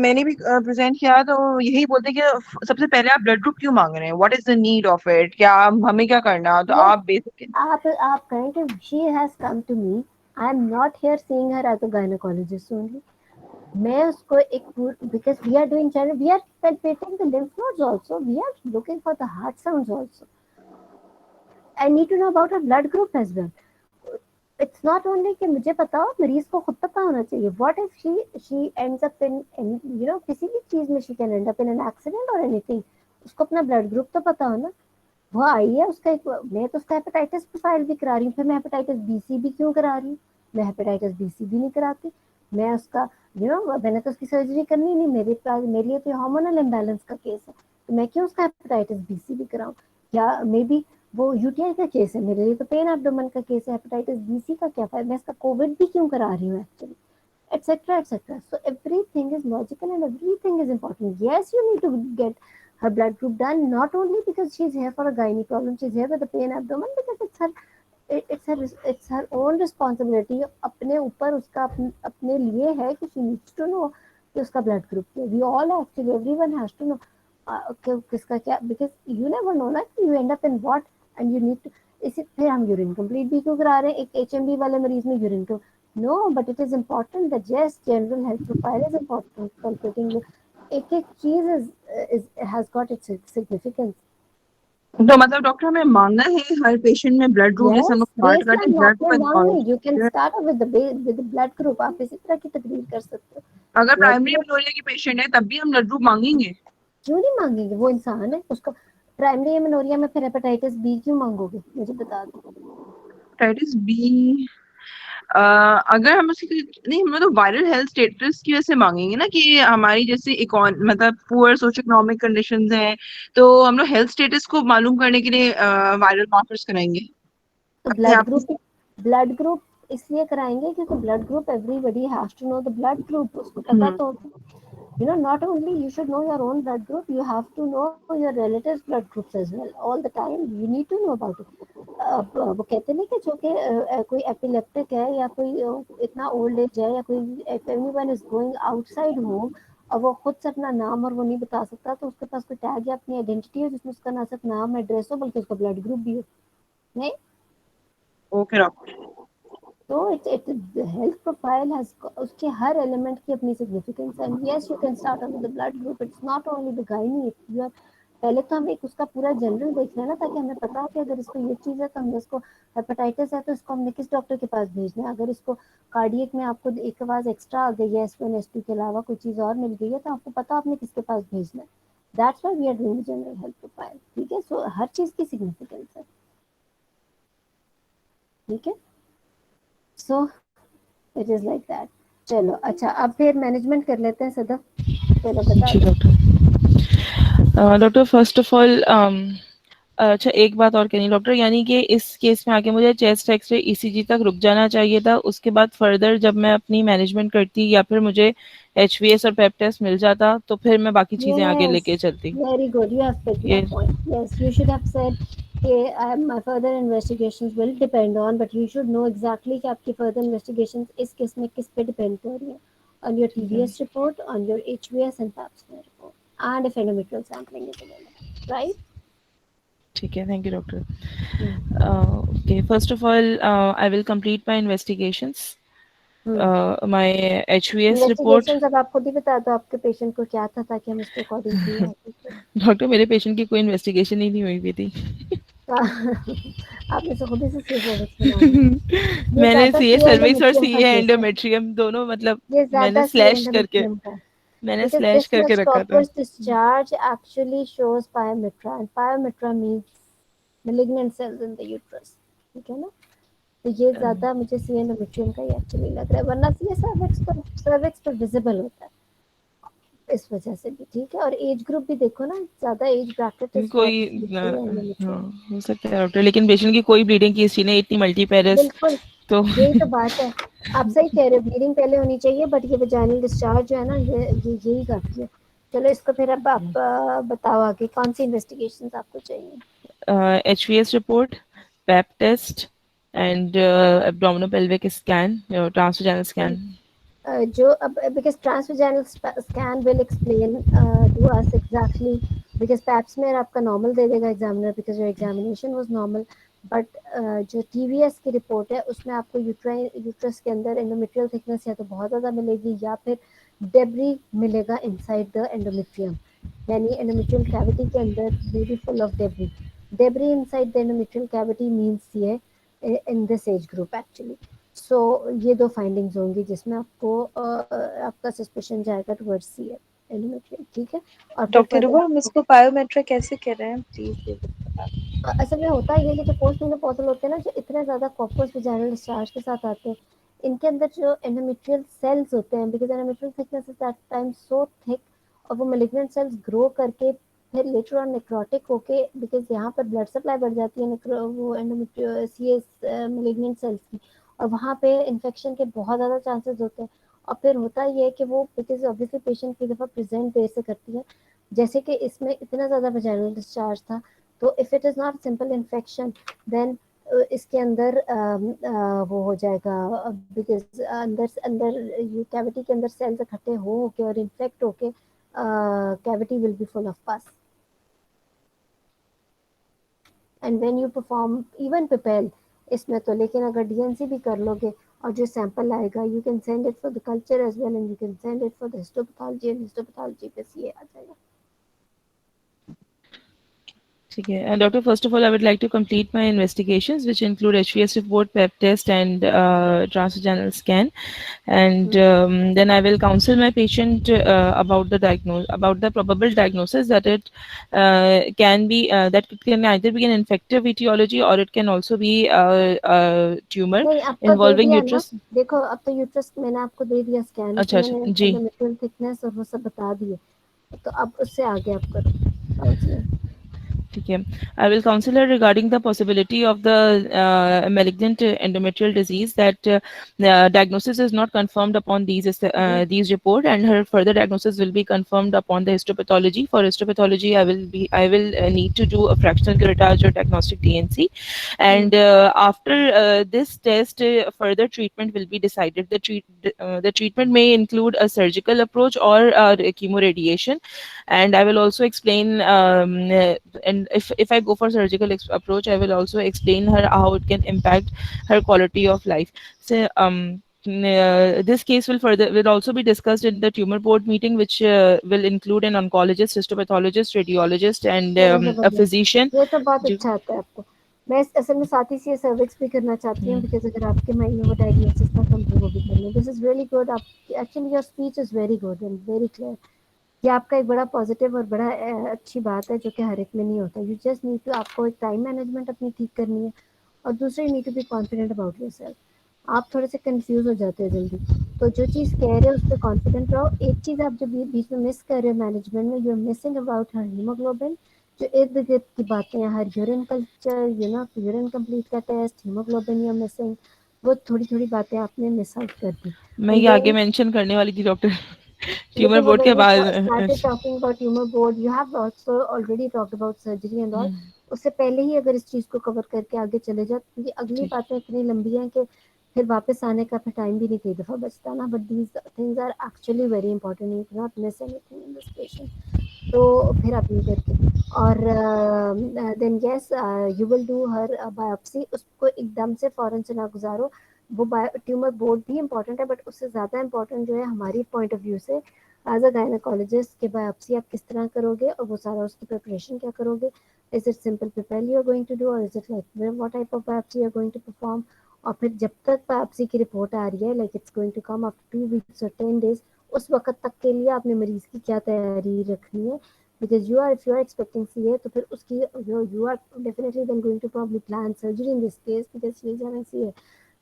Speaker 7: मैंने भी प्रेजेंट किया तो यही बोलते हैं कि सबसे पहले आप ब्लड ग्रुप क्यों मांग रहे हैं, what is the need of it, क्या हमें क्या करना है, तो
Speaker 2: यस
Speaker 7: आप बेसिक।
Speaker 2: आप कहें कि she has come to me, I am not here seeing her as a gynaecologist only, मैं उसको एक because we are doing channel, we are palpating the lymph nodes also, we are looking for the heart sounds also, I need to know about her blood group as well, it's not only कि मुझे पता हो, मरीज को खुद पता होना चाहिए, what if she ends up in you know किसी भी चीज में she can end up in an accident or anything, उसको अपना ब्लड ग्रुप तो पता हो ना, वो आई है उसका एक, मैं तो उसका हेपेटाइटिस प्रोफाइल भी करा रही हूँ, फिर मैं हेपेटाइटिस बीसी भी क्यों करा रही हूँ, मैं हेपेटाइटिस बीसी भी नहीं कराती, मैं उसका मैंने तो उसकी सर्जरी करनी नहीं, मेरे लिए तो हार्मोनल इम्बैलेंस का केस है, तो मैं क्यों उसका हेपेटाइटिस बीसी भी कराऊँ, या मे बी वो यूटीआई का केस है, मेरे लिए तो पेन एब्डोमेन का केस है, हेपेटाइटिस बीसी का क्या फायदा, मैं इसका कोविड भी क्यों करा रही हूँ actually, etc etc, so everything is logical and everything is important, yes you need to get her blood group done, not only because she's here for a gynae problem, she's here with a pain abdomen, because it's her own responsibility, अपने ऊपर उसका अपने लिए है कि she needs to know कि उसका blood group क्या, we all actually everyone has to know कि किसका क्या, because you never know ना कि you end up in what and you need to, इसी फिर हम यूरिन कंप्लीट भी क्यों करा रहे हैं, एक एचएमबी वाले मरीज में यूरिन को, no but it is important that yes general health profile is important, palpating एक एक चीज is has got its significance,
Speaker 7: तो मतलब डॉक्टर हमें मांगना है हर पेशेंट में ब्लड ग्रुप, जैसे हम
Speaker 2: yes
Speaker 7: लोग हार्ट करते हैं
Speaker 2: baseline
Speaker 7: ब्लड
Speaker 2: आपने मांगनी, you can
Speaker 7: group.
Speaker 2: start off with the blood group, आप इसी तरह की तकरीर कर सकते हो,
Speaker 7: अगर
Speaker 2: blood
Speaker 7: प्राइमरी
Speaker 2: group
Speaker 7: एमेनोरिया की पेशेंट है तब भी हम ब्लड ग्रुप मांगेंगे?
Speaker 2: क्यों नहीं मांगेंगे, वो इंसान है, उसको प्राइमरी एमेनोरिया में फिर हेपेटाइटिस बी क्यों मांगोगे, मुझे बता दो,
Speaker 7: हेपेटाइटिस बी अगर हम उसकी नहीं, हम तो वायरल हेल्थ स्टेटस की वजह से मांगेंगे ना, कि हमारी जैसे मतलब पुअर सोशो इकोनॉमिक कंडीशंस हैं, तो हम लोग हेल्थ स्टेटस को मालूम करने के लिए वायरल मार्कर्स कराएंगे
Speaker 2: तो
Speaker 7: अपने आप की।
Speaker 2: ब्लड ग्रुप इसलिए कराएंगे क्योंकि blood group everybody has to know the blood group, उसको पता तो you know not only you should know your own blood group, you have to know your relatives blood groups as well, all the time you need to know about it, वो कहते नहीं कि जो कि कोई एपिलेप्टिक है या कोई इतना ओल्ड एज है या कोई, if anyone is going outside home और वो खुद से अपना नाम और वो नहीं बता सकता, तो उसके पास कोई टैग या अपनी आइडेंटिटी हो जिसमें उसका ना सिर्फ नाम एड्रेस हो बल्कि उसका ब्लड ग्रुप भी हो, नहीं
Speaker 7: ओके डॉक्टर।
Speaker 2: तो it the health profile has उसके हर element की अपनी significance है. And yes, you can start on the blood group. It's not only the gynae. You are पहले तो हम एक उसका पूरा जनरल देख रहे हैं ना, ताकि हमें पता हो कि अगर इसको ये चीज़ है तो हमें इसको हेपेटाइटिस है तो इसको हमने किस डॉक्टर के पास भेजना है. अगर इसको कार्डियक में आपको एक आवाज एक्स्ट्रा आ गई है S1 S2 के अलावा कोई चीज़ और मिल गई है तो आपको पता आपने किसके पास भेजना है. That's why we are doing general health profile. ठीक है, सो हर चीज़ की सिग्निफिकेंस है. ठीक है, so it is like that. चलो अच्छा, अब फिर मैनेजमेंट कर लेते हैं सदफ. चलो बता
Speaker 1: जी
Speaker 2: दो.
Speaker 1: डॉक्टर फर्स्ट ऑफ ऑल अच्छा एक बात और कहनी डॉक्टर, यानी कि इस केस में आके मुझे चेस्ट एक्सरे ईसीजी तक रुक जाना चाहिए था, उसके बाद फर्दर जब मैं अपनी मैनेजमेंट करती या फिर मुझे एचवीएस और पेप टेस्ट मिल जाता तो फिर मैं बाकी चीजें आगे
Speaker 2: Yes,
Speaker 1: लेके चलती.
Speaker 2: very good. You have picked my
Speaker 1: ये
Speaker 2: point. Yes, you should have said कि my further investigations will depend on, but you should know exactly कि आपकी further investigations इस केस में किस पे depend कर रही है. On your TBS report, on your HBS and pap smear report, and if endometrial sampling is available, right?
Speaker 1: ठीक है, thank you doctor. Okay, first of all I will complete my investigations. My HVS report.
Speaker 2: Investigations अब आप खुद ही बता दो आपके patient को क्या था ताकि हम उसके अकॉर्डिंगली आगे करें.
Speaker 1: डॉक्टर मेरे पेशेंट की कोई इन्वेस्टिगेशन ही नहीं हुई हुई थी.
Speaker 2: आपने तो खुद ही से सी सर्विक्स बना दिया. ये
Speaker 1: मैंने
Speaker 2: ज्यादा
Speaker 1: सीए
Speaker 2: सी
Speaker 1: सर्विक्स और
Speaker 2: एंडोमेट्रियम का
Speaker 1: सीए
Speaker 2: केस है.
Speaker 1: एंडोमेट्रियम दोनों, मतलब
Speaker 2: ये
Speaker 1: मैंने
Speaker 2: ज्यादा सी
Speaker 1: स्लैश करके
Speaker 2: एंडोमेट्रियम का है.
Speaker 1: मैंने
Speaker 2: Because
Speaker 1: स्लैश
Speaker 2: this
Speaker 1: करके
Speaker 2: much
Speaker 1: रखा था.
Speaker 2: corpus discharge actually shows pyometra, and pyometra means malignant cells in the uterus. ठीक है ना, तो ये ज्यादा मुझे सी एंडोमेट्रियम का ही एक्चुअली लग रहा है, वरना सी सर्विक्स पर विजिबल होता है इस वजह से भी. ठीक है, और एज ग्रुप भी देखो ना, ज्यादा एज ब्रैकेट इज फॉर
Speaker 1: कोई
Speaker 2: एंडोमेट्रियम.
Speaker 1: हाँ, हो सकता है डॉक्टर, लेकिन पेशेंट की कोई ब्लीडिंग की हिस्ट्री नहीं, इतनी मल्टीपेरस
Speaker 2: बिल्कुल,
Speaker 1: तो
Speaker 2: यही तो बात है. आप सही कह रहे हो, ब्लीडिंग पहले होनी चाहिए, बट ये वजाइनल डिस्चार्ज जो है ना, ये यही काफी है. चलो इसको फिर अब आप बताओ आगे कौन सी इन्वेस्टिगेशंस आपको चाहिए.
Speaker 1: HVS report, pap test, and abdominopelvic scan, transvaginal scan.
Speaker 2: जो अब because transvaginal scan will explain to us exactly, because pap smear आपका normal दे देगा examiner because your examination was normal, but जो TVS की रिपोर्ट है उसमें आपको यूट्रस के अंदर एंडोमेट्रियल थिकनेस या तो बहुत ज़्यादा मिलेगी या फिर डेब्री मिलेगा इनसाइड द एंडोमेट्रियम, यानी एंडोमेट्रियल कैविटी के अंदर may be full of debris. Debris inside the endometrial cavity means ये in this age group actually. सो ये दो फाइंडिंग्स होंगी जिसमें आपको आपका सस्पेशन जाएगा टुवर्ड्स सी एंडोमेट्रियम. ठीक है, और
Speaker 4: डॉक्टर रुबा, हम इसको पायोमेट्रा कैसे कर रहे हैं प्लीज ये बताइए.
Speaker 2: असल में होता है ये जो पोस्ट मेनोपॉजल होते हैं ना, जो इतने ज्यादा कॉर्पस वजाइनल डिस्चार्ज के साथ आते हैं, इनके अंदर जो एंडोमेट्रियल सेल्स होते हैं, because endometrial thickness is that time so thick, और वो मैलिग्नेंट सेल्स ग्रो करके फिर लेटर ऑन नेक्रोटिक होके, बिकॉज यहाँ पर ब्लड सप्लाई बढ़ जाती है वो एंडोमेट्रियल मैलिग्नेंट सेल्स की, और वहाँ पे इन्फेक्शन के बहुत ज़्यादा चांसेस होते हैं. और फिर होता ये है कि वो बिकॉज ऑब्वियसली पेशेंट की दफ़ा प्रेजेंट देर से करती है, जैसे कि इसमें इतना ज़्यादा वजाइनल डिस्चार्ज था, तो if it is not simple infection then इसके अंदर वो हो जाएगा, बिकॉज अंदर यू कैविटी के अंदर सेल्स इकट्ठे हो के और इन्फेक्ट होके cavity will be full of pus. And when you perform even pipelle इसमें तो, लेकिन अगर डीएनसी भी कर लोगे और जो सैंपल आएगा you can send it for the culture as well, and you can send it for the histopathology, and histopathology पे ये आ जाएगा.
Speaker 1: ठीक है. And doctor, first of all, I would like to complete my investigations, which include HVS report, PEP test, and transvaginal scan. And then I will counsel my patient about the probable diagnosis that it can be that it can either be an infective etiology or it can also be a tumor
Speaker 2: नहीं, अब तो
Speaker 1: involving
Speaker 2: दे दिया
Speaker 1: uterus.
Speaker 2: ना, देखो अब तो uterus मैंने आपको दे दिया स्कैन,
Speaker 1: अच्छा
Speaker 2: मैंने
Speaker 1: जी.
Speaker 2: एंडोमेट्रियल थिकनेस और वो सब बता दिए, तो अब उससे आगे आप करो काउंसलिंग.
Speaker 1: ठीक है. I will counsel her regarding the possibility of the malignant endometrial disease, that diagnosis is not confirmed upon these report, and her further diagnosis will be confirmed upon the histopathology. For histopathology, I will need to do a fractional curettage or diagnostic DNC, and after this test, further treatment will be decided. The treatment may include a surgical approach or chemoradiation, and I will also explain and if I go for surgical approach, I will also explain her how it can impact her quality of life. So this case will also be discussed in the tumor board meeting, which will include an oncologist, histopathologist, radiologist, and
Speaker 2: चलो
Speaker 1: a
Speaker 2: जबरदस्त,
Speaker 1: physician.
Speaker 2: ये तो बहुत
Speaker 1: जो-
Speaker 2: अच्छा आता है आपको। मैं असल में साथ ही से सर्विक्स भी करना चाहती हूँ, बिकॉज अगर आपके माइंड में वो डायग्नोसिस था तो मुझे वो भी करना है। This is really good. आप actually your speech is very good and very clear. ये आपका एक बड़ा पॉजिटिव और बड़ा अच्छी बात है जो कि हर एक में नहीं होता। यू जस्ट नीड टू, आपको एक टाइम मैनेजमेंट अपनी ठीक करनी है, और दूसरा you need to be confident about yourself. आप थोड़े से कंफ्यूज हो जाते हो जल्दी, तो जो चीज़ कह रहे हो उस पर कॉन्फिडेंट रहो। एक चीज़ आप जो बीच में मिस कर रहे हो मैनेजमेंट में, you are missing about her haemoglobin. जो इर्द गिर्द की बातें हैं, her urine culture, urine complete का test, haemoglobin you are missing, वो थोड़ी थोड़ी बातें आपने मिस आउट कर दी।
Speaker 1: मैं
Speaker 2: एंड
Speaker 1: ये आगे
Speaker 2: देन,
Speaker 1: मेंशन करने वाली थी डॉक्टर, ट्यूमर
Speaker 2: लेकिन वो
Speaker 1: बोर्ड के
Speaker 2: when you
Speaker 1: बाद।
Speaker 2: started talking about tumor board, you have also already talked about surgery and all। उससे पहले ही अगर इस चीज को कवर करके आगे चले जाओ, क्योंकि अगली
Speaker 1: ठीक।
Speaker 2: बातें इतनी लंबी हैं कि फिर वापस आने का फिर टाइम भी नहीं कई दफा बचता ना। But these things are actually very important, you can not miss anything in this patient. तो फिर आप ये करके, और then yes you will do her biopsy. उसको एकदम से फौरन से ना गुजारो। वो ट्यूमर बोर्ड भी इम्पॉर्टेंट है, बट उससे ज़्यादा इम्पॉर्टेंट जो है हमारी पॉइंट ऑफ व्यू से एज अ गायनेकोलॉजिस्ट के बायोप्सी आप किस तरह करोगे, और वो सारा उसकी प्रिपरेशन क्या करोगे। Is it simple pipelle you are going to do, और is it like what type of biopsy you are going to perform. और फिर जब तक बायोप्सी की रिपोर्ट आ रही है, like it's going to come after 2 weeks और 10 डेज, उस वक्त तक के लिए आपने मरीज की क्या तैयारी रखनी है। Because you are, if you are expecting C A, तो फिर उसकी you are definitely then going to probably plan surgery in this case, because she is having C A.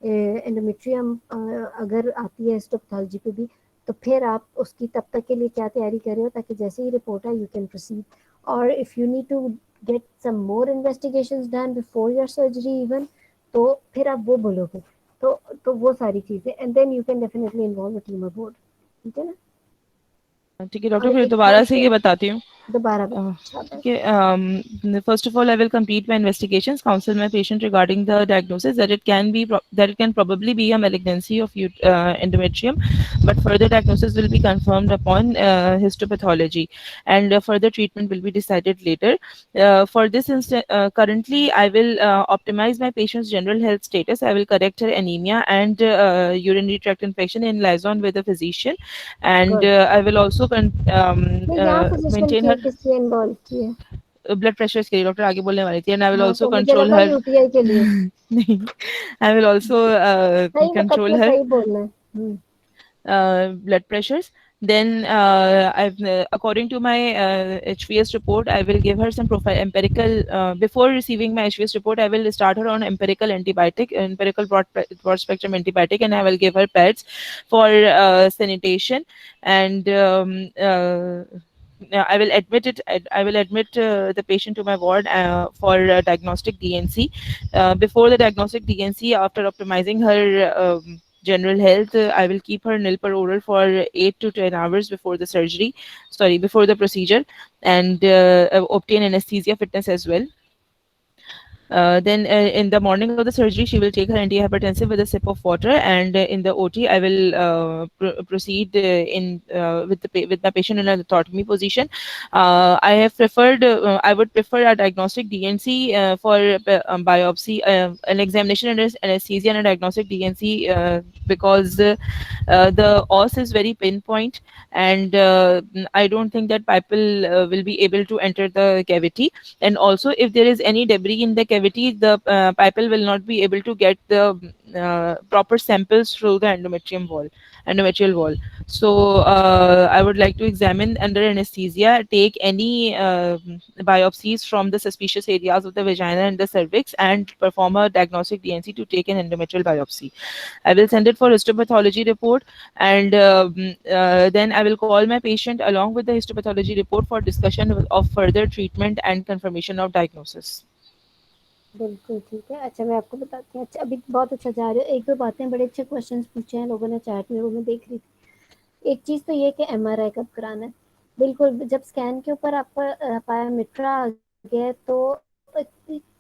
Speaker 2: Endometrium अगर आती है हिस्टोपैथोलॉजी पे भी, तो फिर आप उसकी तब तक के लिए क्या तैयारी कर रहे हो, ताकि जैसे ही रिपोर्ट आए यू कैन प्रोसीड। और if you need to get some more investigations done before your surgery even, तो फिर आप वो बोलोगे। तो वो सारी चीज़ें, and then you can definitely involve a team board. ठीक है ना।
Speaker 1: ठीक है
Speaker 2: और
Speaker 1: डॉक्टर, फिर
Speaker 2: एक
Speaker 1: दोबारा से ये बताती हूँ।
Speaker 2: दोबारा
Speaker 1: ठीक है, first of all, I will complete my investigations, counsel my patient regarding the diagnosis that it can probably be a malignancy of endometrium, but further diagnosis will be confirmed upon histopathology, and further treatment will be decided later. For this instance, currently I will optimize my patient's general health status. I will correct her anemia and urinary tract infection in liaison with the physician, and
Speaker 2: good.
Speaker 1: I will also
Speaker 2: नहीं, यहाँ physician
Speaker 1: maintain
Speaker 2: के
Speaker 1: her
Speaker 2: किससे involve किए?
Speaker 1: Blood pressure के लिए doctor आगे बोलने वाली थी, एंड आई विल
Speaker 2: हाँ,
Speaker 1: आल्सो
Speaker 2: तो मुझे
Speaker 1: कंट्रोल
Speaker 2: लगा
Speaker 1: हर।
Speaker 2: यूटीआई के लिए।
Speaker 1: नहीं, आई विल आल्सो
Speaker 2: सही वक्त
Speaker 1: कंट्रोल
Speaker 2: में
Speaker 1: हर
Speaker 2: सही बोलना है।
Speaker 1: blood pressures. Then, according to my HVS report, I will give her some profile empirical. Before receiving my HVS report, I will start her on empirical broad spectrum antibiotic, and I will give her pads for sanitation, and I will admit it. I will admit the patient to my ward for diagnostic DNC. Before the diagnostic DNC, after optimizing her general health, I will keep her nil per oral for 8 to 10 hours before the surgery, sorry, before the procedure, and obtain anesthesia fitness as well. Then in the morning of the surgery, she will take her antihypertensive with a sip of water, and in the OT, I will proceed with my patient in a lithotomy position. I would prefer a diagnostic DNC for biopsy, an examination under anesthesia and a diagnostic DNC because the os is very pinpoint, and I don't think that pipal will be able to enter the cavity, and also if there is any debris in the cavity, the pipal will not be able to get the proper samples through the endometrial wall. So I would like to examine under anesthesia, take any biopsies from the suspicious areas of the vagina and the cervix, and perform a diagnostic DNC to take an endometrial biopsy. I will send it for histopathology report, and then I will call my patient along with the histopathology report for discussion of further treatment and confirmation of diagnosis.
Speaker 2: बिल्कुल ठीक है। अच्छा, मैं आपको बताती हूँ। अच्छा, अभी बहुत अच्छा जा रहे हो। एक दो बातें, बड़े अच्छे क्वेश्चंस पूछे हैं लोगों ने चैट में, वो मैं देख रही थी। एक चीज़ तो ये कि एमआरआई कब कराना है। बिल्कुल, जब स्कैन के ऊपर आपका पायोमेट्रा आ गया, तो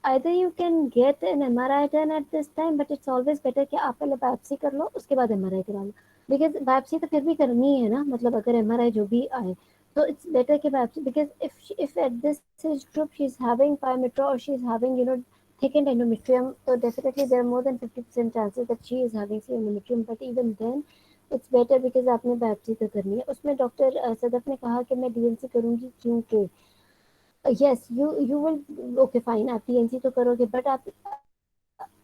Speaker 2: either you can get an MRI done at this time, but it's always better कि आप पहले बायोप्सी कर लो, उसके बाद एमआरआई करा लो। बिकॉज बायोप्सी तो फिर भी करनी है ना, मतलब अगर एमआरआई जो भी आए, So it's better कि biopsy, because if at this age group she's having pyometra or she's having thickened endometrium, so definitely there are more than 50% chances that she is having see endometrium. But even then it's better because आपने biopsy तो करनी है. उसमें doctor Sadaf ने कहा कि मैं DNC करूंगी क्योंकि yes you will okay fine, आप डीएनसी तो करोगे, बट आप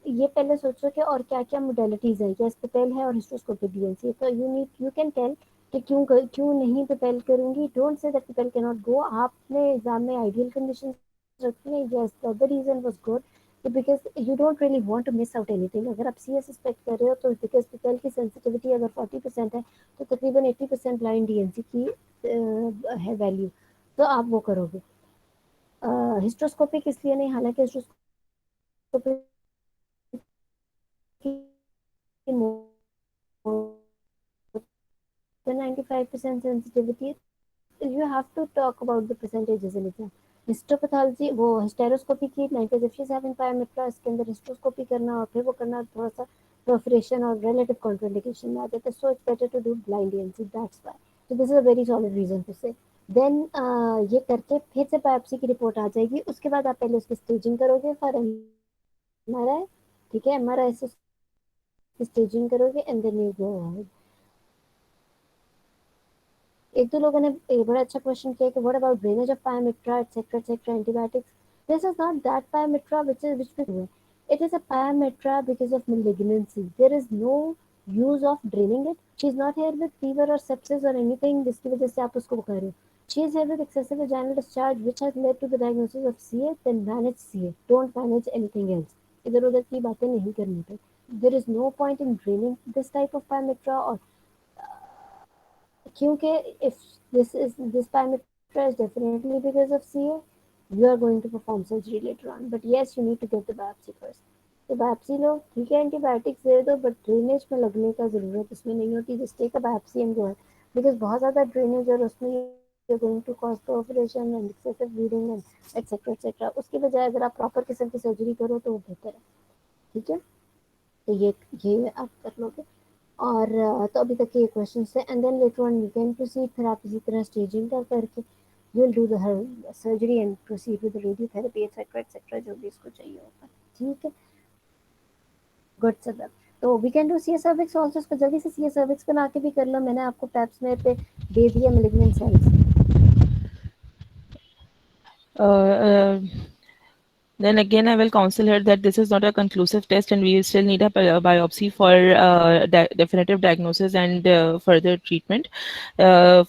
Speaker 2: ये पहले सोचो कि और क्या क्या मोडेलिटीज है. यस पिपेल है और हिस्ट्रोस्कोपिक डीएनसी, तो यू कैन टेल कि क्यों नहीं पिपेल करूंगी. Don't say that pipelle can not go. आपने एग्जाम में आइडियल कंडीशन रखी है. Yes the reason was good because you don't really want to miss out anything. अगर आप सीए सस्पेक्ट कर रहे हो तो बिकॉज पिपेल की सेंसिटिविटी अगर 40% है तो तकरीबन 80% ब्लाइंड डीएनसी की है वैल्यू, तो आप वो करोगे. हिस्ट्रोस्कोपिक इसलिए नहीं, हालांकि hysteroscopic 95% sensitivity. You have to talk about the percentages in exam. Histopathology वो हिस्टेरोस्कोपी की 90 if she's having pyometra, इसके अंदर हिस्टोस्कोपी करना और फिर वो करना थोड़ा सा perforation और relative contraindication में आ जाता है. So it's better to do blind DNC. That's why. So this is a very solid reason to say. Then ये करके फिर से बायोप्सी की रिपोर्ट आ जाएगी. उसके बाद आप पहले उसकी स्टेजिंग करोगे फॉर एमआरआई. ठीक है, एमआरआई से स्टेजिंग करोगे and then you go ahead. एक दो लोगों ने एक बड़ा अच्छा क्वेश्चन किया कि what about drainage of pyometra etc antibiotics. This is not that pyometra which it is a pyometra because of malignancy. There is no use of draining it. She is not here with fever or sepsis or anything जिसकी वजह से आप उसको कर रहे हो. She is here with excessive vaginal discharge which has led to the diagnosis of CA. Then manage CA. Don't manage anything else. इधर उधर की बातें नहीं करनी पे. There is no point in draining this type of pyometra or क्योंकि if this parameter is definitely because of CA, you are going to perform surgery later on. But yes, you need to get the biopsy first. तो biopsy लो, ठीक है, antibiotics दे दो, but drainage में लगने का जरूरत इसमें नहीं होती. Just take a biopsy and go, because बहुत ज्यादा ड्रेनेज और उसमें you're going to cause perforation and excessive bleeding and etc. उसकी बजाय अगर आप प्रॉपर किस्म की सर्जरी करो तो वो बेहतर है. ठीक है, तो ये आप कर लोगे. और तो अभी तक के ये क्वेश्चन है. And then later on you can proceed. फिर आप इसी तरह स्टेजिंग करके you will do the surgery and proceed with radiotherapy etcetera जो भी इसको चाहिए होगा. ठीक है, गुड सर. तो we can do CA cervix also. इसको जल्दी से सीए सर्विक्स बना के भी कर लो. मैंने आपको पैप्स में पे दे दिया malignant sales.
Speaker 1: Then again, I will counsel her that this is not a conclusive test and we still need a biopsy for definitive diagnosis and further treatment.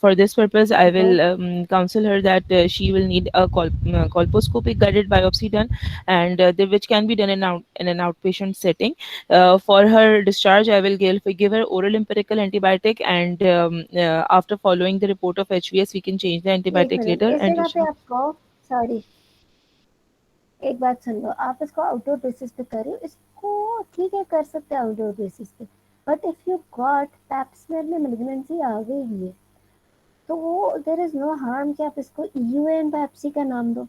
Speaker 1: For this purpose, I will counsel her that she will need a colposcopic guided biopsy done, and which can be done in an outpatient setting. For her discharge, I will give her oral empirical antibiotic, and after following the report of HVS, we can change the
Speaker 2: एक
Speaker 1: antibiotic
Speaker 2: minute,
Speaker 1: later.
Speaker 2: इस
Speaker 1: And
Speaker 2: जगह पे आपको sorry एक बात सुन लो. आप इसको outdoor basis पे कर रहे हो, इसको ठीक है कर सकते हैं आउटडोर बेसिस पे. बट इफ यू गॉट पैप्समेर में मैलिग्नेंसी आ गई है तो वो देयर इज नो हार्म कि आप इसको ईयूए बायोप्सी का नाम दो.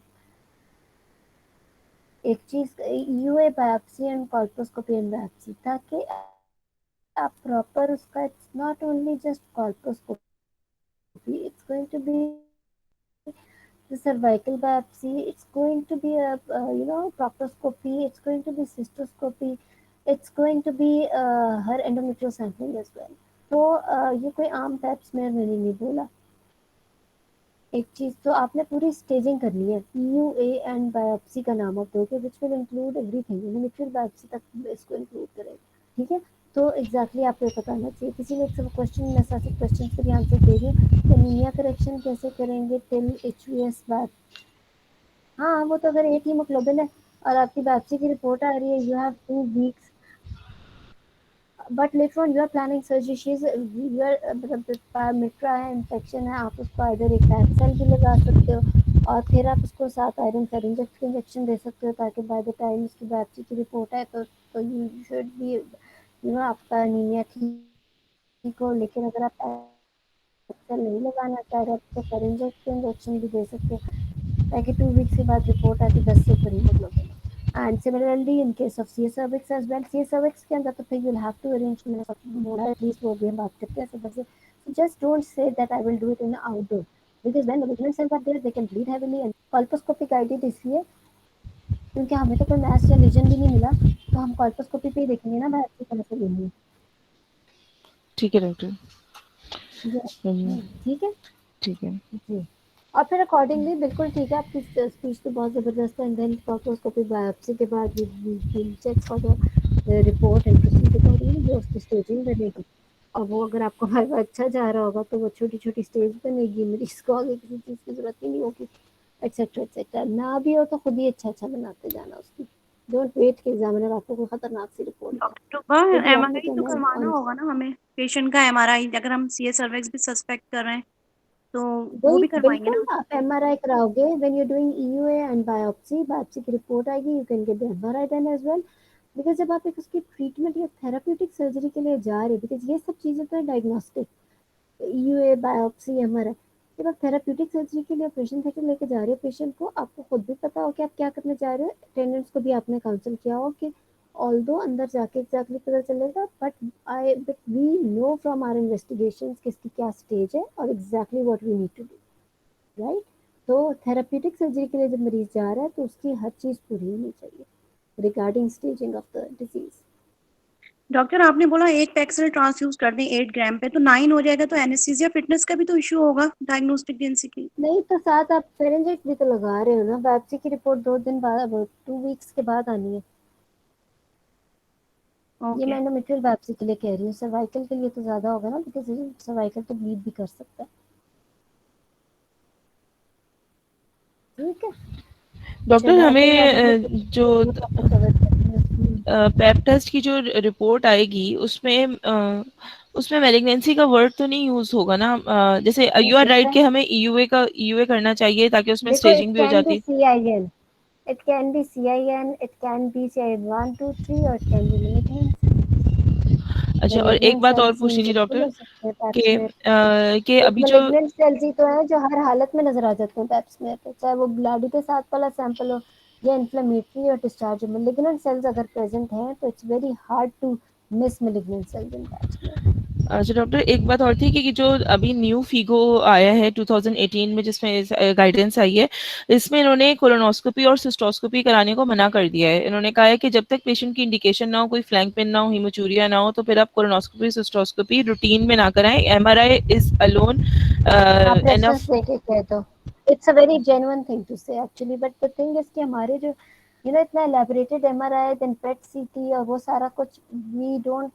Speaker 2: एक चीज EUA biopsy and colposcopy and biopsy, ताकि आप प्रॉपर उसका it's not only just colposcopy, it's going to be the cervical biopsy, it's going to be a proctoscopy, it's going to be cystoscopy, it's going to be her endometrial sampling as well. तो ये कोई आम pipe smear मैंने नहीं बोला. एक चीज तो आपने पूरी स्टेजिंग करनी है. यूए एंड बायोप्सी का नाम आप दोगे which will include everything. Endometrial biopsy तक इसको इंक्लूड करेगा. ठीक है, तो एग्जैक्टली आपको पता होना चाहिए. किसी ने एक सब क्वेश्चन में सारे क्वेश्चन के भी आंसर दे दिए. एनीमिया करेक्शन कैसे करेंगे टिल एचवीएस बाद. हाँ, वो तो अगर एक हीमोग्लोबिन है और आपकी बायोप्सी की रिपोर्ट आ रही है, you have 2 weeks, but later on you are planning surgery, she is you are मतलब pyometra है, इन्फेक्शन है, आप उसको आइदर एक पैप सेल भी लगा सकते हो और फिर आप उसको साथ आयरन फेरिंजेक्स इंजेक्शन दे सकते हो ताकि बाय द टाइम उसकी बायोप्सी की रिपोर्ट है तो यू शुड बी आपका एनीमिया ठीक हो. लेकिन अगर आप पैप सेल नहीं लगाना चाह रहे तो फेरिंजेक्स इंजेक्शन भी दे सकते हो ताकि 2 वीक्स के बाद रिपोर्ट आती 10 से ऊपर haemoglobin. And similarly in case of CA cervix as well, CA cervix के अंदर तो फिर you will have to arrange मोड़ा एटलीस्ट वो भी हम बात करते हैं. so just don't say that I will do it in outdoor. because when malignant cells are there they can bleed heavily and colposcopy guided इसलिए क्योंकि हमें तो कोई मैस या लीजन भी नहीं मिला तो हम कॉल्पोस्कोपी पे ही देखेंगे ना बायोप्सी तरह से लेंगे।
Speaker 1: ठीक है डॉक्टर।
Speaker 2: ठीक है
Speaker 1: ठीक है।
Speaker 2: जी। और फिर अकॉर्डिंगली बिल्कुल ठीक है, आपकी स्पीच तो बहुत ज़बरदस्त है। एंड देन कॉल्पोस्कोपी बायोप्सी के बाद we check for the report and proceed accordingly जो उसकी स्टेजिंग बनेगी। और वो अगर आपको हर अच्छा जा रहा होगा तो वो छोटी-छोटी स्टेज बनेगी, मरीज़ को आगे किसी चीज़ की ज़रूरत ही नहीं होगी, एटसेट्रा एटसेट्रा। ना भी हो तो खुद ही अच्छा-अच्छा बनाते जाना उसकी। डोंट वेट कि एग्ज़ामिनर आपको कोई खतरनाक सी रिपोर्ट दे।
Speaker 6: डॉक्टर रूबा,
Speaker 2: यदि आपने
Speaker 6: एमआरआई तो
Speaker 2: कहना है
Speaker 6: करवाना
Speaker 2: ऑन
Speaker 6: होगा ना हमें, पेशेंट का एमआरआई, अगर हम सीए सर्विक्स भी सस्पेक्ट कर रहे हैं तो वो
Speaker 2: वही
Speaker 6: भी करवाएंगे
Speaker 2: बिल्कुल
Speaker 6: ना?
Speaker 2: आप एमआरआई कराओगे when you doing EUA and biopsy की रिपोर्ट आएगी, you can get MRI done as well. Because जब आप एक उसकी ट्रीटमेंट या थेराप्यूटिक सर्जरी के लिए जा रहे हो, बिकॉज ये सब चीज़ें तो है डायग्नोस्टिक, ईयूए बायोप्सी एमआरआई। जब आप थेराप्यूटिक सर्जरी के लिए ऑपरेशन थिएटर लेके जा रहे हो पेशेंट को, आपको खुद भी पता हो कि आप क्या करने जा रहे हो, अटेंडेंट्स को भी आपने काउंसिल किया हो कि ऑल्दो अंदर जाके एग्जैक्टली पता चलेगा, but we know from our investigations कि इसकी क्या स्टेज है और exactly what we need to do, right. तो थेराप्यूटिक सर्जरी के लिए जब मरीज जा रहा है तो उसकी हर चीज़ पूरी होनी चाहिए regarding staging of the disease.
Speaker 6: Doctor आपने बोला एक पैक्सिल ट्रांसफ्यूज कर दें 8 ग्राम पे, तो 9 हो जाएगा, तो एनेस्थीसिया फिटनेस का भी तो इशू होगा डायग्नोस्टिक डेंसिटी।
Speaker 2: नहीं तो साथ आप फेरेंजाइट भी तो लगा रहे हो ना, बायोप्सी की रिपोर्ट 2 दिन बाद 2 वीक्स के बाद आनी है। ये
Speaker 6: ओके।
Speaker 2: मैं एंडोमेट्रियल बायोप्सी के लिए कह रही हूँ, सर्वाइकल के लिए तो ज़्यादा होगा ना, बिकॉज सर्वाइकल तो ब्लीड भी कर सकता है। ठीक है
Speaker 1: डॉक्टर
Speaker 2: चलो, आई थिंक आज हमने
Speaker 1: हमें जो
Speaker 2: कवर कर
Speaker 1: पेप टेस्ट की जो रिपोर्ट आएगी उसमें मैलिग्नेंसी का वर्ड तो नहीं यूज होगा ना? जैसे यू आर राइट कि हमें ईयूए करना चाहिए ताकि उसमें
Speaker 2: देखो, इट
Speaker 1: स्टेजिंग भी हो
Speaker 2: कैन बी
Speaker 1: जाती।
Speaker 2: CIN, it can be CIN, it can be CIN 1, 2, 3 or it can be malignancy।
Speaker 1: अच्छा, और एक
Speaker 2: malignant
Speaker 1: बात और
Speaker 2: cells ही
Speaker 1: पूछनी थी
Speaker 2: बिल्कुल
Speaker 1: डॉक्टर
Speaker 2: हो सकते हैं पैप
Speaker 1: कि
Speaker 2: स्मेयर।
Speaker 1: कि
Speaker 2: एक
Speaker 1: अभी जो
Speaker 2: malignant cells ही तो है जो हर हालत में नजर आ जाते हैं पैप स्मेयर पे, चाहे वो ब्लड के साथ वाला सैंपल हो या इन्फ्लेमेटरी और डिस्चार्ज। malignant cells अगर प्रेजेंट हैं तो it's very hard to miss malignant cells in pap smear।
Speaker 1: अच्छा डॉक्टर, एक बात और थी कि जो अभी न्यू फीगो आया है 2018 में जिसमें गाइडेंस आई है, इसमें इन्होंने कोलोनोस्कोपी और सिस्टोस्कोपी कराने को मना कर दिया है। इन्होंने कहा है कि जब तक पेशेंट की इंडिकेशन ना हो, कोई फ्लैंक पेन ना हो, हीमोचूरिया ना हो, तो फिर आप कोलोनोस्कोपी सिस्टोस्कोपी रूटीन में ना कराएं। एमआरआई इज अलोन
Speaker 2: आप रेफरेंस
Speaker 1: एनफ।
Speaker 2: लेके कह दो, it's a very genuine thing to say actually, but the thing is कि हमारे जो इतना एलैबोरेटेड एमआरआई देन पेट सीटी और वो सारा कुछ, we don't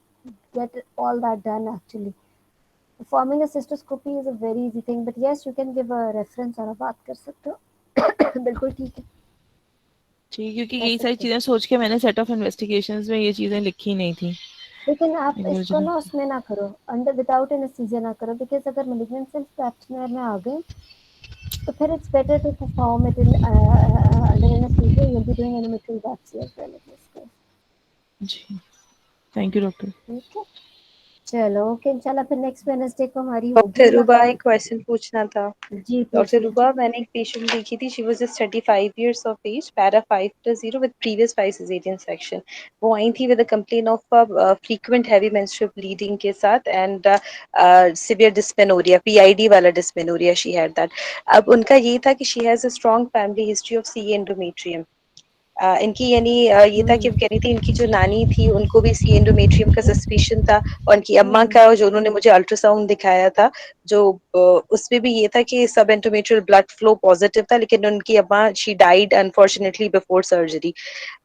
Speaker 2: get all that done actually. Performing a cystoscopy is a very easy thing, but yes you can give a reference और आप बात कर सकते हो। बिल्कुल ठीक है,
Speaker 1: ठीक, क्योंकि
Speaker 2: कर
Speaker 1: यही सारी
Speaker 2: सकते हो।
Speaker 1: चीजें सोच के मैंने सेट ऑफ इन्वेस्टिगेशंस में ये चीजें लिखी नहीं थी।
Speaker 2: लेकिन आप
Speaker 1: एक बार
Speaker 2: इसको
Speaker 1: जरा-
Speaker 2: ना उसमें ना करो, अंडर विदाउट एनेस्थीसिया ना करो, बिकॉज अगर malignant cells पैप स्मेयर में आ गए तो फिर it's better to perform it in under anesthesia. You'll be doing endometrial biopsy as well in this case.
Speaker 1: जी, थैंक यू डॉक्टर।
Speaker 2: ठीक है, चलो ओके, इंशाल्लाह फिर नेक्स्ट वेडनेसडे को हमारी होगी
Speaker 4: डॉक्टर रूबा,
Speaker 2: मुलाकात।
Speaker 4: एक क्वेश्चन पूछना था।
Speaker 2: जी
Speaker 4: डॉक्टर
Speaker 2: पूछिए।
Speaker 4: रूबा, मैंने एक पेशेंट देखी थी, she was just 35 years of age, para 5+0 with previous 5 caesarean section. वो आई थी with a complain of frequent heavy menstrual bleeding के साथ एंड सिवियर डिस्मेनोरिया, पीआईडी वाला डिस्मेनोरिया शी हैड दैट। अब उनका ये था कि she has a strong family history of C endometrium. इनकी यानी ये था कि वो कह रही थी इनकी जो नानी थी उनको भी सी एंडोमेट्रियम का सस्पिशन था, और इनकी अम्मा का जो उन्होंने मुझे अल्ट्रासाउंड दिखाया था जो उसमें भी ये था कि सब एंडोमेट्रियल ब्लड फ्लो पॉजिटिव था, लेकिन उनकी अम्मा she died unfortunately before surgery.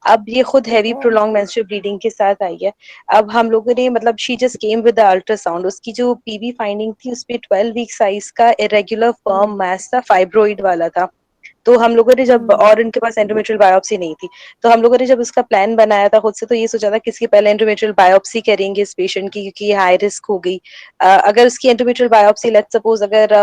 Speaker 4: अब ये खुद हैवी प्रोलॉन्ग मेंस्ट्रुअल ब्लीडिंग के साथ आई है। अब हम लोगों ने मतलब she just came with the ultrasound, उसकी जो पीबी फाइंडिंग थी उसपे 12 वीक साइज का इरेगुलर फर्म मास था, फाइब्रोइड वाला था। तो हम लोगों ने जब, और उनके पास एंडोमेट्रियल बायोप्सी नहीं थी, तो हम लोगों ने जब उसका प्लान बनाया था खुद से, तो ये सोचा था किसकी पहले एंडोमेट्रियल बायोप्सी करेंगे इस पेशेंट की, क्योंकि ये हाई रिस्क हो गई। अगर उसकी एंडोमेट्रियल बायोप्सी लेट्स सपोज अगर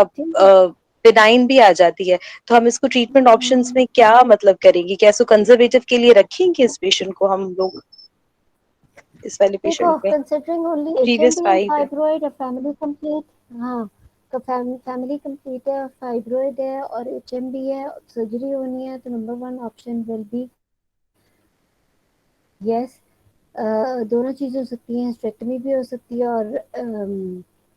Speaker 4: बिनाइन भी आ जाती है, तो हम इसको ट्रीटमेंट ऑप्शंस में क्या मतलब करेंगे, क्या इसको कंजर्वेटिव के लिए रखेंगे इस पेशेंट को हम लोग, इस वाले
Speaker 2: देखो,
Speaker 4: पेशेंट में?
Speaker 2: Considering only
Speaker 4: previous
Speaker 2: HMB and
Speaker 4: 5 है।
Speaker 2: फाइब्रोइड और फैमिली कंप्लीट, हाँ तो फैमिली कंप्लीट है, फाइब्रोइड है और HMB है, सर्जरी होनी है, तो number 1 option will be yes. दोनों चीज़ें हो सकती हैं, हिस्टेक्टमी भी हो सकती है और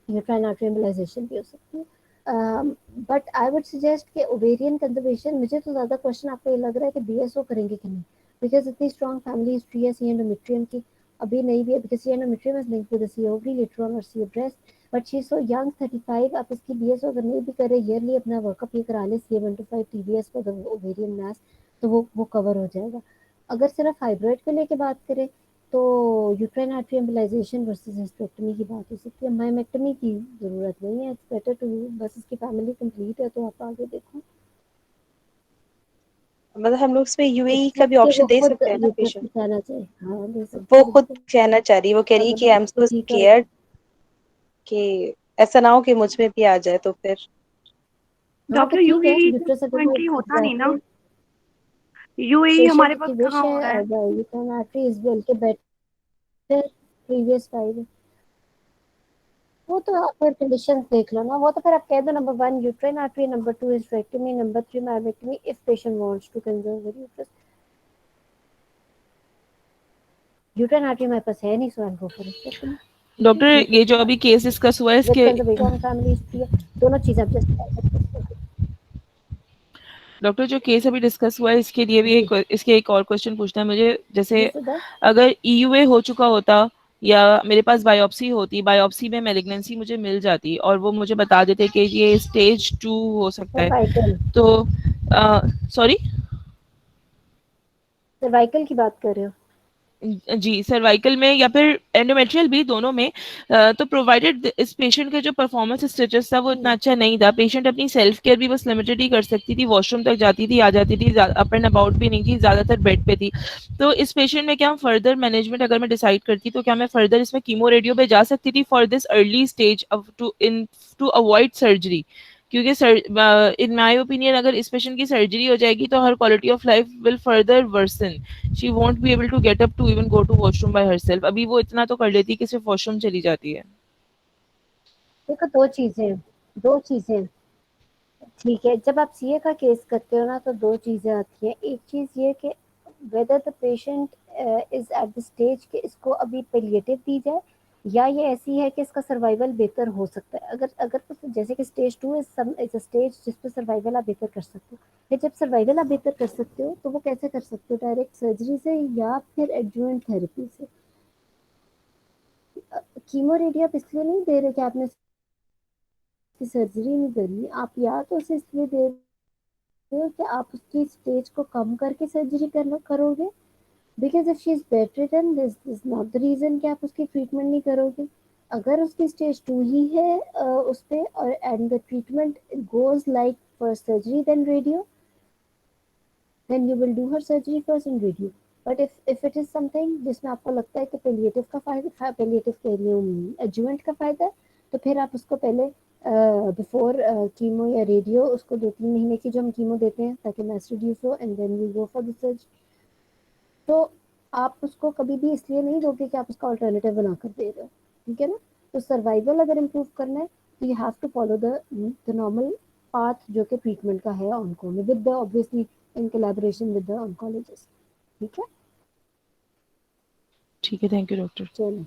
Speaker 2: यूट्राइन आर्टरी एम्बोलाइजेशन भी हो सकती है। बट आई वुड सजेस्ट कि ओवेरियन कंजर्वेशन, मुझे तो ज़्यादा क्वेश्चन आपको ये लग रहा है कि बीएसओ करेंगे कि नहीं, बिकॉज इतनी स्ट्रॉन्ग फैमिली हिस्ट्री है सी एंडोमेट्रियम की, अभी नहीं भी है because C endometrium is linked with the C ovary later on और C breast, but she is so young 35, आप इसकी बीएसओ अगर नहीं भी करे ईयरली अपना वर्कअप ये करा ले CA125 TBS for the ovarian mass, तो वो कवर हो जाएगा। अगर सिर्फ फाइब्रॉइड को लेके बात करें तो uterine artery embolisation versus hysterectomy की बात हो सकती है, मायोमेक्टमी की जरूरत नहीं है, इट्स बेटर टू, बस इसकी फैमिली कंप्लीट है तो आप आगे देखो।
Speaker 4: मतलब हम लोग इसमें यूएई
Speaker 2: इट्स
Speaker 4: का भी
Speaker 2: कि वो
Speaker 4: ऑप्शन दे
Speaker 2: खुद
Speaker 4: सकते हैं ना
Speaker 2: यूट्रस
Speaker 4: पेशेंट?
Speaker 2: बताना चाहिए, हाँ दे सकते
Speaker 4: वो
Speaker 2: हैं
Speaker 4: खुद
Speaker 2: बिल्कुल।
Speaker 4: कहना चाह रही है, वो कह रही है कि
Speaker 2: अगर
Speaker 4: आई एम सो
Speaker 2: ठीक है
Speaker 4: स्केयर्ड कि ऐसा ना हो कि मुझ में भी आ जाए तो फिर।
Speaker 2: हाँ तो
Speaker 6: डॉक्टर
Speaker 2: ठीक है,
Speaker 6: यूएई
Speaker 2: यूट्रस अगर वो
Speaker 6: करंटली होता नहीं ना,
Speaker 2: एग्जैक्टली
Speaker 6: यूएई हमारे
Speaker 2: पेशेंट
Speaker 6: पास
Speaker 2: की विश
Speaker 6: कहाँ
Speaker 2: है,
Speaker 6: हो रहा है?
Speaker 2: यूट्राइन आर्टरी इज वेल के बेटर प्रीवियस 5, वो तो आप फिर कंडीशन देख लो ना, वो तो फिर आप कह दो number 1 uterine artery, number 2 hysterectomy, number 3 myomectomy if patient wants to conserve the uterus. Uterine artery मेरे पास है नहीं, so I go for hysterectomy.
Speaker 1: Doctor ये जो अभी केस डिस्कस हुआ है
Speaker 2: विद
Speaker 1: इसके,
Speaker 2: कंजर्वेशन फैमिली हिस्ट्री है, दोनों चीजें आप जस्ट कर सकते हो।
Speaker 1: डॉक्टर जो केस अभी डिस्कस हुआ है इसके लिए भी
Speaker 2: जी
Speaker 1: एक, इसके एक और क्वेश्चन पूछना है मुझे,
Speaker 2: जी
Speaker 1: जैसे
Speaker 2: सुधा।
Speaker 1: अगर ईयूए हो चुका होता या मेरे पास बायोप्सी होती, बायोप्सी में मैलिग्नेंसी मुझे मिल जाती और वो मुझे बता देते कि ये स्टेज 2 हो सकता है,
Speaker 2: सर्वाइकल,
Speaker 1: तो सॉरी
Speaker 2: सर्वाइकल की बात कर रहे हो?
Speaker 1: जी सर्वाइकल में या फिर एंडोमेट्रियल भी, दोनों में तो प्रोवाइडेड इस पेशेंट का जो परफॉर्मेंस स्टेटस था वो इतना अच्छा नहीं था, पेशेंट अपनी सेल्फ केयर भी बस लिमिटेड ही कर सकती थी, वॉशरूम तक जाती थी आ जाती थी, अप एंड अबाउट भी नहीं थी, ज्यादातर बेड पे थी। तो इस पेशेंट में क्या फर्दर मैनेजमेंट अगर मैं डिसाइड करती तो क्या मैं फर्दर इसमें कीमो रेडियो पे जा सकती थी for this early stage to avoid surgery, क्योंकि सर इन माय ओपिनियन अगर इस पेशेंट की सर्जरी हो जाएगी तो her quality of life will further worsen, she won't be able to get up to even go to washroom by herself, अभी वो इतना तो कर लेती कि सिर्फ वॉशरूम चली जाती है।
Speaker 2: देखो दो चीजें, ठीक है, जब आप सीए का केस करते हो ना तो दो चीजें आती हैं, एक चीज ये कि whether the patient is at the stage कि इसको अभी पेलिएटिव दी जाए, या ये ऐसी है कि इसका सर्वाइवल बेहतर हो सकता है, अगर अगर तो जैसे कि स्टेज 2 इज अ स्टेज जिस पे सर्वाइवल आप बेहतर कर सकते हो, फिर जब सर्वाइवल आप बेहतर कर सकते हो तो वो कैसे कर सकते हो, डायरेक्ट सर्जरी से या फिर एडजुवेंट थेरेपी से। कीमो रेडियो आप इसलिए नहीं दे रहे कि आपने की सर्जरी नहीं करनी, आप या तो उसे इसलिए दे रहे हो कि आप उसकी स्टेज को कम करके सर्जरी करोगे, because if she is better then this is not the reason कि आप उसकी ट्रीटमेंट नहीं करोगे। अगर उसकी स्टेज 2 ही है उस पे और and the treatment goes like for surgery then radio, then you will do her surgery first and radio, but if it is something जिसमें आपको लगता है कि पेलिएटिव का फायदा, पेलिएटिव कह रही हूँ एडजुवेंट का फायदा है, तो फिर आप उसको पहले बिफोर कीमो या रेडियो उसको 2-3 महीने की जो हम कीमो देते हैं ताकि मास रिड्यूस हो and then we go for the surgery. तो आप उसको कभी भी इसलिए नहीं दोगे कि आप उसका ऑल्टरनेटिव बनाकर दे रहे हो, ठीक है ना। तो सर्वाइवल अगर इम्प्रूव करना है तो you have to follow the normal path जो कि ट्रीटमेंट का है ऑन्को में, with the obviously in collaboration with the oncologist, ठीक है।
Speaker 1: ठीक है, थैंक यू डॉक्टर।
Speaker 2: चलो,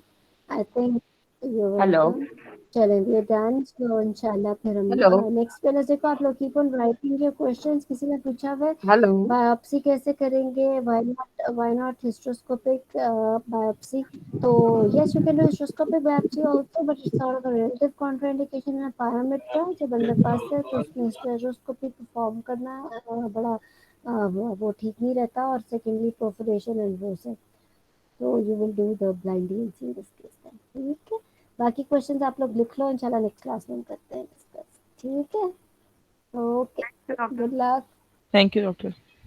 Speaker 2: I think you
Speaker 8: hello
Speaker 2: welcome. चलें वी आर डन, सो इंशाल्लाह फिर हम
Speaker 8: हेलो
Speaker 2: नेक्स्ट वेडनेसडे को आप लोग keep on writing your questions. किसी ने पूछा हुआ है
Speaker 8: हेलो
Speaker 2: बायोप्सी कैसे करेंगे, व्हाई नॉट हिस्ट्रोस्कोपिक बायोप्सी, तो yes you can do hysteroscopic biopsy also but it's sort of a relative contraindication in pyometra जब अंदर पास है तो उसमें हिस्टेरोस्कोपी परफॉर्म करना बड़ा वो ठीक नहीं रहता, और सेकेंडली परफोरेशन एंड वो सब, तो you will do the blind DNC in this case then, ठीक है। बाकी क्वेश्चंस आप लोग लिख लो, इंशाल्लाह नेक्स्ट क्लास में हम करते हैं डिस्कस, ठीक है। Okay,
Speaker 6: doctor.
Speaker 2: Good luck.
Speaker 1: Thank you doctor.